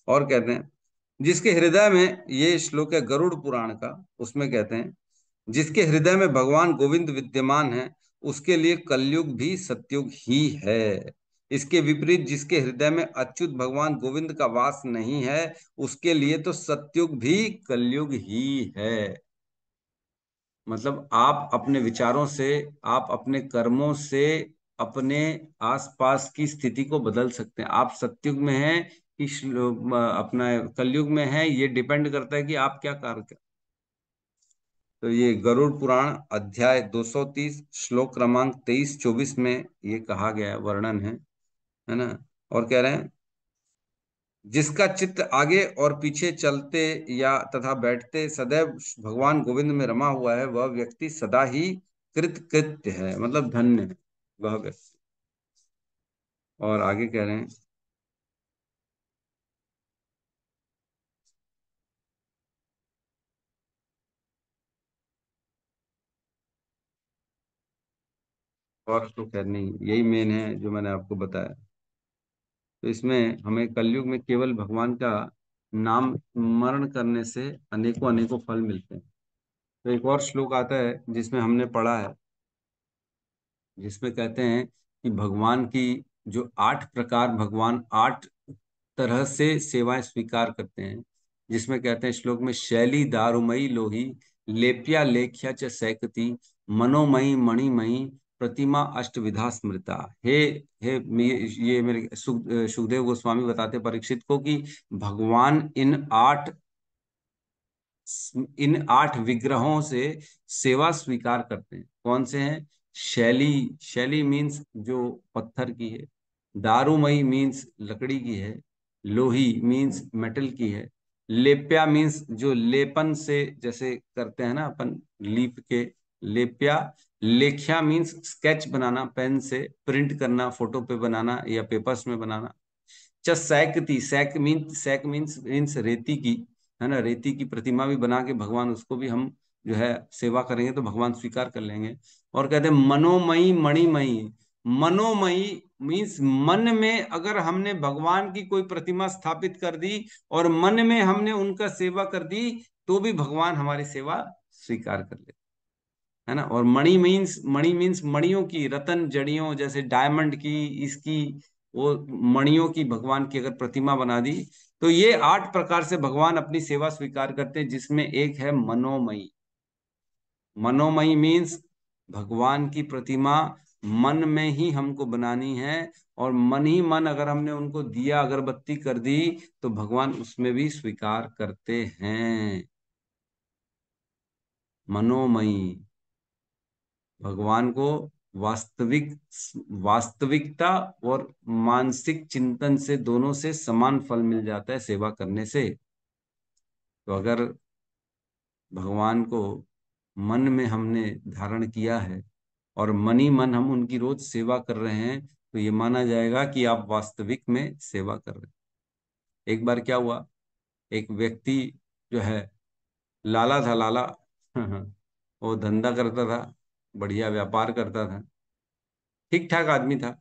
और कहते हैं, जिसके हृदय में, ये श्लोक है गरुड़ पुराण का, उसमें कहते हैं, जिसके हृदय में भगवान गोविंद विद्यमान है, उसके लिए कलयुग भी सतयुग ही है। इसके विपरीत जिसके हृदय में अच्युत भगवान गोविंद का वास नहीं है, उसके लिए तो सतयुग भी कलयुग ही है। मतलब आप अपने विचारों से, आप अपने कर्मों से अपने आसपास की स्थिति को बदल सकते हैं। आप सतयुग में हैं कि अपना कलयुग में हैं, ये डिपेंड करता है कि आप क्या कार्य कर। तो ये गरुड़ पुराण अध्याय 230 श्लोक क्रमांक 23-24 में ये कहा गया है, वर्णन है ना। और कह रहे हैं, जिसका चित्त आगे और पीछे चलते या तथा बैठते सदैव भगवान गोविंद में रमा हुआ है, वह व्यक्ति सदा ही कृतकृत्य है, मतलब धन्य है वह व्यक्ति। और आगे कह रहे हैं, और तो खैर नहीं, यही मेन है जो मैंने आपको बताया। तो इसमें हमें कलयुग में केवल भगवान का नाम स्मरण करने से अनेकों अनेकों फल मिलते हैं। तो एक और श्लोक आता है जिसमें हमने पढ़ा है, जिसमें कहते हैं कि भगवान की जो 8 प्रकार, भगवान 8 तरह से सेवाएं स्वीकार करते हैं, जिसमें कहते हैं श्लोक में, शैली दारुमयी लोही, लेप्या लेख्या च सैकती, मनोमयी मणिमयी, प्रतिमा अष्टविधा स्मृता। ये मेरे सुखदेव गोस्वामी बताते परीक्षित को कि भगवान इन 8 विग्रहों से सेवा स्वीकार करते हैं। कौन से हैं? शैली, शैली मीन्स जो पत्थर की है, दारूमयी मीन्स लकड़ी की है, लोही मीन्स मेटल की है, लेप्या मीन्स जो लेपन से जैसे करते हैं ना अपन, लीप के लेप्या, लेख्या मीन्स स्केच बनाना, पेन से प्रिंट करना, फोटो पे बनाना या पेपर्स में बनाना। सैकती, सैक मीन्स रेती की, है ना, रेती की प्रतिमा भी बना के भगवान, उसको भी हम जो है सेवा करेंगे तो भगवान स्वीकार कर लेंगे। और कहते हैं मनोमयी मणिमयी। मनोमयी मीन्स मन में अगर हमने भगवान की कोई प्रतिमा स्थापित कर दी और मन में हमने उनका सेवा कर दी तो भी भगवान हमारी सेवा स्वीकार कर ले, है ना। और मणि मीन्स मणियों की, रतन जड़ियों जैसे डायमंड की, इसकी, वो मणियों की भगवान की अगर प्रतिमा बना दी तो ये 8 प्रकार से भगवान अपनी सेवा स्वीकार करते हैं, जिसमें एक है मनोमयी। मनोमयी मीन्स भगवान की प्रतिमा मन में ही हमको बनानी है, और मन ही मन अगर हमने उनको दिया अगरबत्ती कर दी तो भगवान उसमें भी स्वीकार करते हैं। मनोमयी भगवान को वास्तविकता और मानसिक चिंतन से, दोनों से समान फल मिल जाता है सेवा करने से। तो अगर भगवान को मन में हमने धारण किया है और मन ही मन हम उनकी रोज सेवा कर रहे हैं तो ये माना जाएगा कि आप वास्तविक में सेवा कर रहे हैं। एक बार क्या हुआ, एक व्यक्ति जो है, लाला था, लाला वो धंधा करता था, बढ़िया व्यापार करता था, ठीक ठाक आदमी था,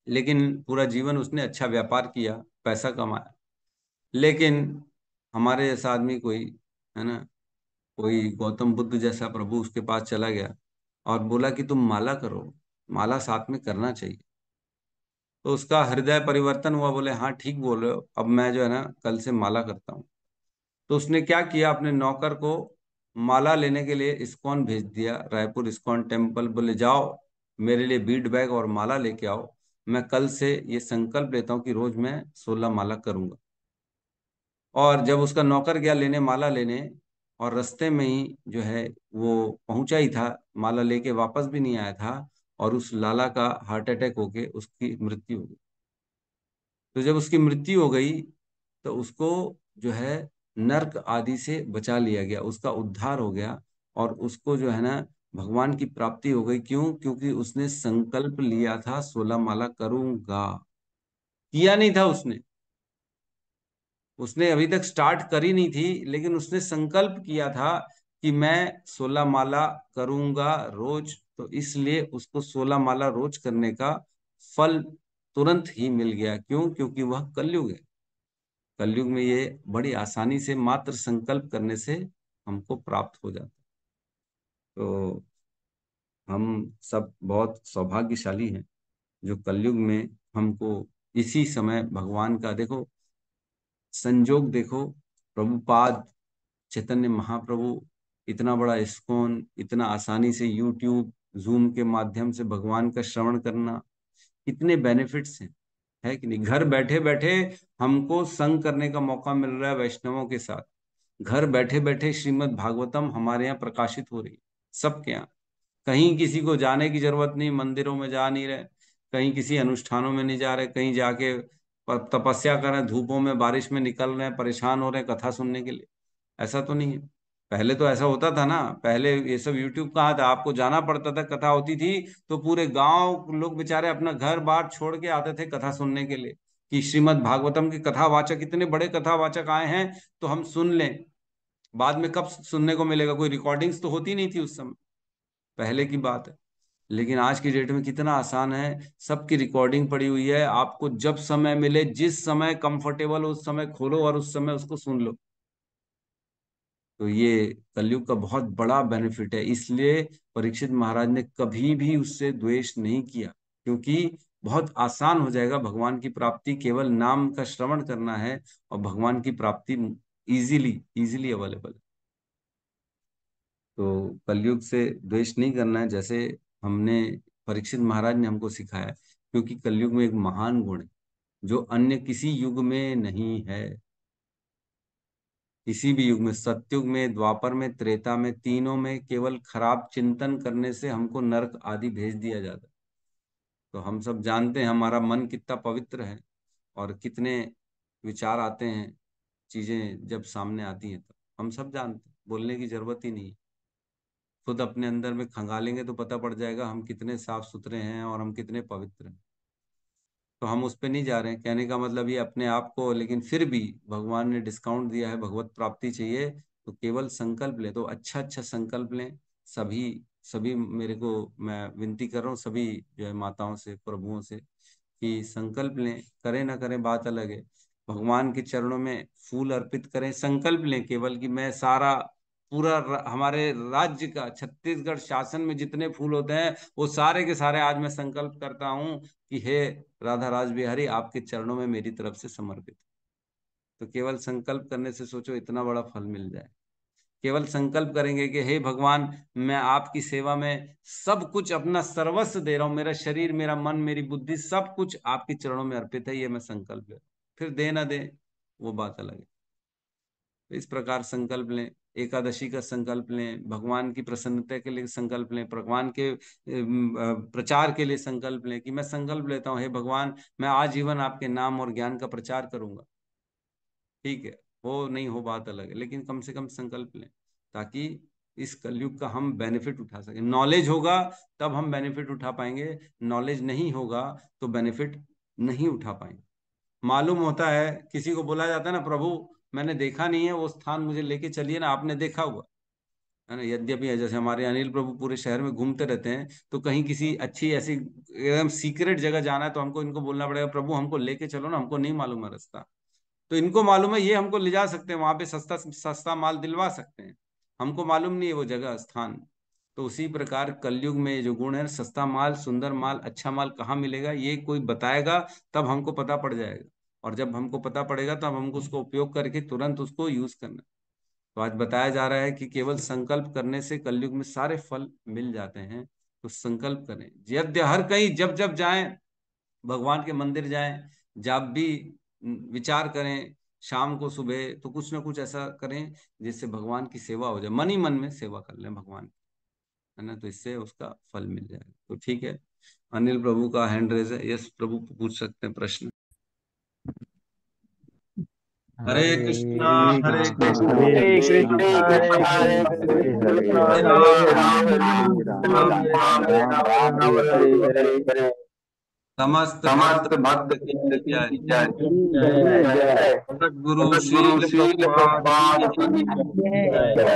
लेकिन पूरा जीवन उसने अच्छा व्यापार किया, पैसा कमाया। लेकिन हमारे जैसा आदमी कोई, है ना, कोई गौतम बुद्ध जैसा प्रभु उसके पास चला गया और बोला कि तुम माला करो, माला साथ में करना चाहिए। तो उसका हृदय परिवर्तन हुआ, बोले हाँ ठीक बोल रहे हो, अब मैं जो है ना कल से माला करता हूँ। तो उसने क्या किया, अपने नौकर को माला लेने के लिए इस्कॉन भेज दिया, रायपुर इस्कॉन टेम्पल। बोले जाओ मेरे लिए बीड बैग और माला लेके आओ, मैं कल से ये संकल्प लेता हूँ कि रोज मैं 16 माला करूंगा। और जब उसका नौकर गया लेने, माला लेने, और रास्ते में ही जो है वो पहुंचा ही था, माला लेके वापस भी नहीं आया था, और उस लाला का हार्ट अटैक होके उसकी मृत्यु हो गई। तो जब उसकी मृत्यु हो गई तो उसको जो है नर्क आदि से बचा लिया गया, उसका उद्धार हो गया, और उसको जो है ना भगवान की प्राप्ति हो गई। क्यों? क्योंकि उसने संकल्प लिया था 16 माला करूंगा। किया नहीं था उसने, उसने अभी तक स्टार्ट करी नहीं थी, लेकिन उसने संकल्प किया था कि मैं 16 माला करूंगा रोज। तो इसलिए उसको 16 माला रोज करने का फल तुरंत ही मिल गया। क्यों? क्योंकि वह कलयुग है। कलयुग में ये बड़ी आसानी से मात्र संकल्प करने से हमको प्राप्त हो जाता है। तो हम सब बहुत सौभाग्यशाली हैं जो कलयुग में हमको इसी समय भगवान का, देखो संजोग, देखो प्रभुपाद चैतन्य महाप्रभु, इतना बड़ा इस्कॉन, इतना आसानी से यूट्यूब जूम के माध्यम से भगवान का श्रवण करना, कितने बेनिफिट्स हैं, है कि नहीं। घर बैठे बैठे हमको संग करने का मौका मिल रहा है वैष्णवों के साथ। घर बैठे बैठे श्रीमद् भागवतम हमारे यहाँ प्रकाशित हो रही है सबके यहाँ। कहीं किसी को जाने की जरूरत नहीं, मंदिरों में जा नहीं रहे, कहीं किसी अनुष्ठानों में नहीं जा रहे, कहीं जाके तपस्या कर रहे हैं, धूपों में बारिश में निकल रहे हैं, परेशान हो रहे हैं कथा सुनने के लिए, ऐसा तो नहीं है। पहले तो ऐसा होता था ना, पहले ये सब यूट्यूब कहाँ था, आपको जाना पड़ता था, कथा होती थी तो पूरे गांव लोग बेचारे अपना घर बार छोड़ के आते थे कथा सुनने के लिए, कि श्रीमद् भागवतम के कथावाचक, इतने बड़े कथावाचक आए हैं तो हम सुन लें। बाद में कब सुनने को मिलेगा, कोई रिकॉर्डिंग्स तो होती नहीं थी उस समय, पहले की बात है। लेकिन आज की डेट में कितना आसान है, सबकी रिकॉर्डिंग पड़ी हुई है, आपको जब समय मिले, जिस समय कंफर्टेबल हो उस समय खोलो और उस समय उसको सुन लो। तो ये कलयुग का बहुत बड़ा बेनिफिट है, इसलिए परीक्षित महाराज ने कभी भी उससे द्वेष नहीं किया, क्योंकि बहुत आसान हो जाएगा भगवान की प्राप्ति, केवल नाम का श्रवण करना है और भगवान की प्राप्ति इजीली इजीली अवेलेबल है। तो कलयुग से द्वेष नहीं करना है, जैसे हमने परीक्षित महाराज ने हमको सिखाया है, क्योंकि कलयुग में एक महान गुण है जो अन्य किसी युग में नहीं है। किसी भी युग में, सतयुग में, द्वापर में, त्रेता में, तीनों में केवल खराब चिंतन करने से हमको नरक आदि भेज दिया जाता है। तो हम सब जानते हैं हमारा मन कितना पवित्र है और कितने विचार आते हैं, चीजें जब सामने आती हैं तो हम सब जानते हैं, बोलने की जरूरत ही नहीं। खुद अपने अंदर में खंगालेंगे तो पता पड़ जाएगा हम कितने साफ सुथरे हैं और हम कितने पवित्र हैं। तो हम उस पर नहीं जा रहे हैं, कहने का मतलब ये अपने आप को, लेकिन फिर भी भगवान ने डिस्काउंट दिया है, भगवत प्राप्ति चाहिए तो केवल संकल्प लें, तो अच्छा अच्छा संकल्प लें। सभी सभी मेरे को मैं विनती कर रहा हूँ सभी जो है माताओं से, प्रभुओं से, कि संकल्प लें, करें ना करें बात अलग है, भगवान के चरणों में फूल अर्पित करें, संकल्प लें केवल कि मैं सारा पूरा हमारे राज्य का, छत्तीसगढ़ शासन में जितने फूल होते हैं वो सारे के सारे आज मैं संकल्प करता हूँ कि हे राधा राज बिहारी आपके चरणों में मेरी तरफ से समर्पित। तो केवल संकल्प करने से सोचो इतना बड़ा फल मिल जाए। केवल संकल्प करेंगे कि हे भगवान मैं आपकी सेवा में सब कुछ अपना सर्वस्व दे रहा हूँ, मेरा शरीर, मेरा मन, मेरी बुद्धि, सब कुछ आपके चरणों में अर्पित है, ये मैं संकल्प ले रहा हूँ। फिर दे ना दे वो बात अलग है। तो इस प्रकार संकल्प लें, एकादशी का संकल्प लें, भगवान की प्रसन्नता के लिए संकल्प लें, भगवान के प्रचार के लिए संकल्प लें कि मैं संकल्प लेता हूँ हे भगवान मैं आजीवन आपके नाम और ज्ञान का प्रचार करूंगा। ठीक है, वो नहीं हो बात अलग है, लेकिन कम से कम संकल्प लें ताकि इस कलयुग का हम बेनिफिट उठा सकें। नॉलेज होगा तब हम बेनिफिट उठा पाएंगे, नॉलेज नहीं होगा तो बेनिफिट नहीं उठा पाएंगे। मालूम होता है, किसी को बोला जाता है ना प्रभु मैंने देखा नहीं है वो स्थान, मुझे लेके चलिए ना, आपने देखा हुआ है ना। यद्यपि है, जैसे हमारे अनिल प्रभु पूरे शहर में घूमते रहते हैं, तो कहीं किसी अच्छी ऐसी एकदम सीक्रेट जगह जाना है तो हमको इनको बोलना पड़ेगा प्रभु हमको लेके चलो ना, हमको नहीं मालूम है रास्ता। तो इनको मालूम है, ये हमको ले जा सकते हैं वहां पे, सस्ता सस्ता माल दिलवा सकते हैं, हमको मालूम नहीं है वो जगह स्थान। तो उसी प्रकार कलयुग में जो गुण है, सस्ता माल, सुंदर माल, अच्छा माल कहाँ मिलेगा ये कोई बताएगा तब हमको पता पड़ जाएगा, और जब हमको पता पड़ेगा तब हमको उसको उपयोग करके तुरंत उसको यूज करना। तो आज बताया जा रहा है कि केवल संकल्प करने से कलयुग में सारे फल मिल जाते हैं। तो संकल्प करें, यद्य हर कहीं जब जब जाएं, भगवान के मंदिर जाएं, जब भी विचार करें, शाम को सुबह तो कुछ ना कुछ ऐसा करें जिससे भगवान की सेवा हो जाए, मन ही मन में सेवा कर लें भगवान की, है ना। तो इससे उसका फल मिल जाएगा। तो ठीक है, अनिल प्रभु का हैंड रेज है, यस प्रभु पूछ सकते हैं प्रश्न। हरे कृष्णा हरे कृष्णा हरे कृष्णा हरे कृष्णा हरे हरे राम राम राम हरे राम राम हरे हरे हरे समस्त समस्त भक्त भक्त की की जय। जय जय सद्गुरु गुरु शील शील प्रभुपाद प्रभुपाद की की जय। जय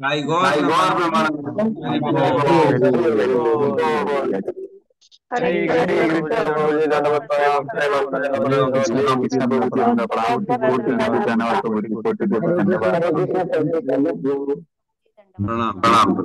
गाय गौर गाय गौर ब्रह्मानंद हरि ब्रह्मानंद बोल। हरे हरे कृष्ण कृष्ण प्रभु जी दंडवत प्रणाम प्रभु जी प्रभु जी दंडवत प्रणाम कोटि कोटि धन्यवाद प्रभु जी कोटि कोटि धन्यवाद प्रणाम। प्रणाम।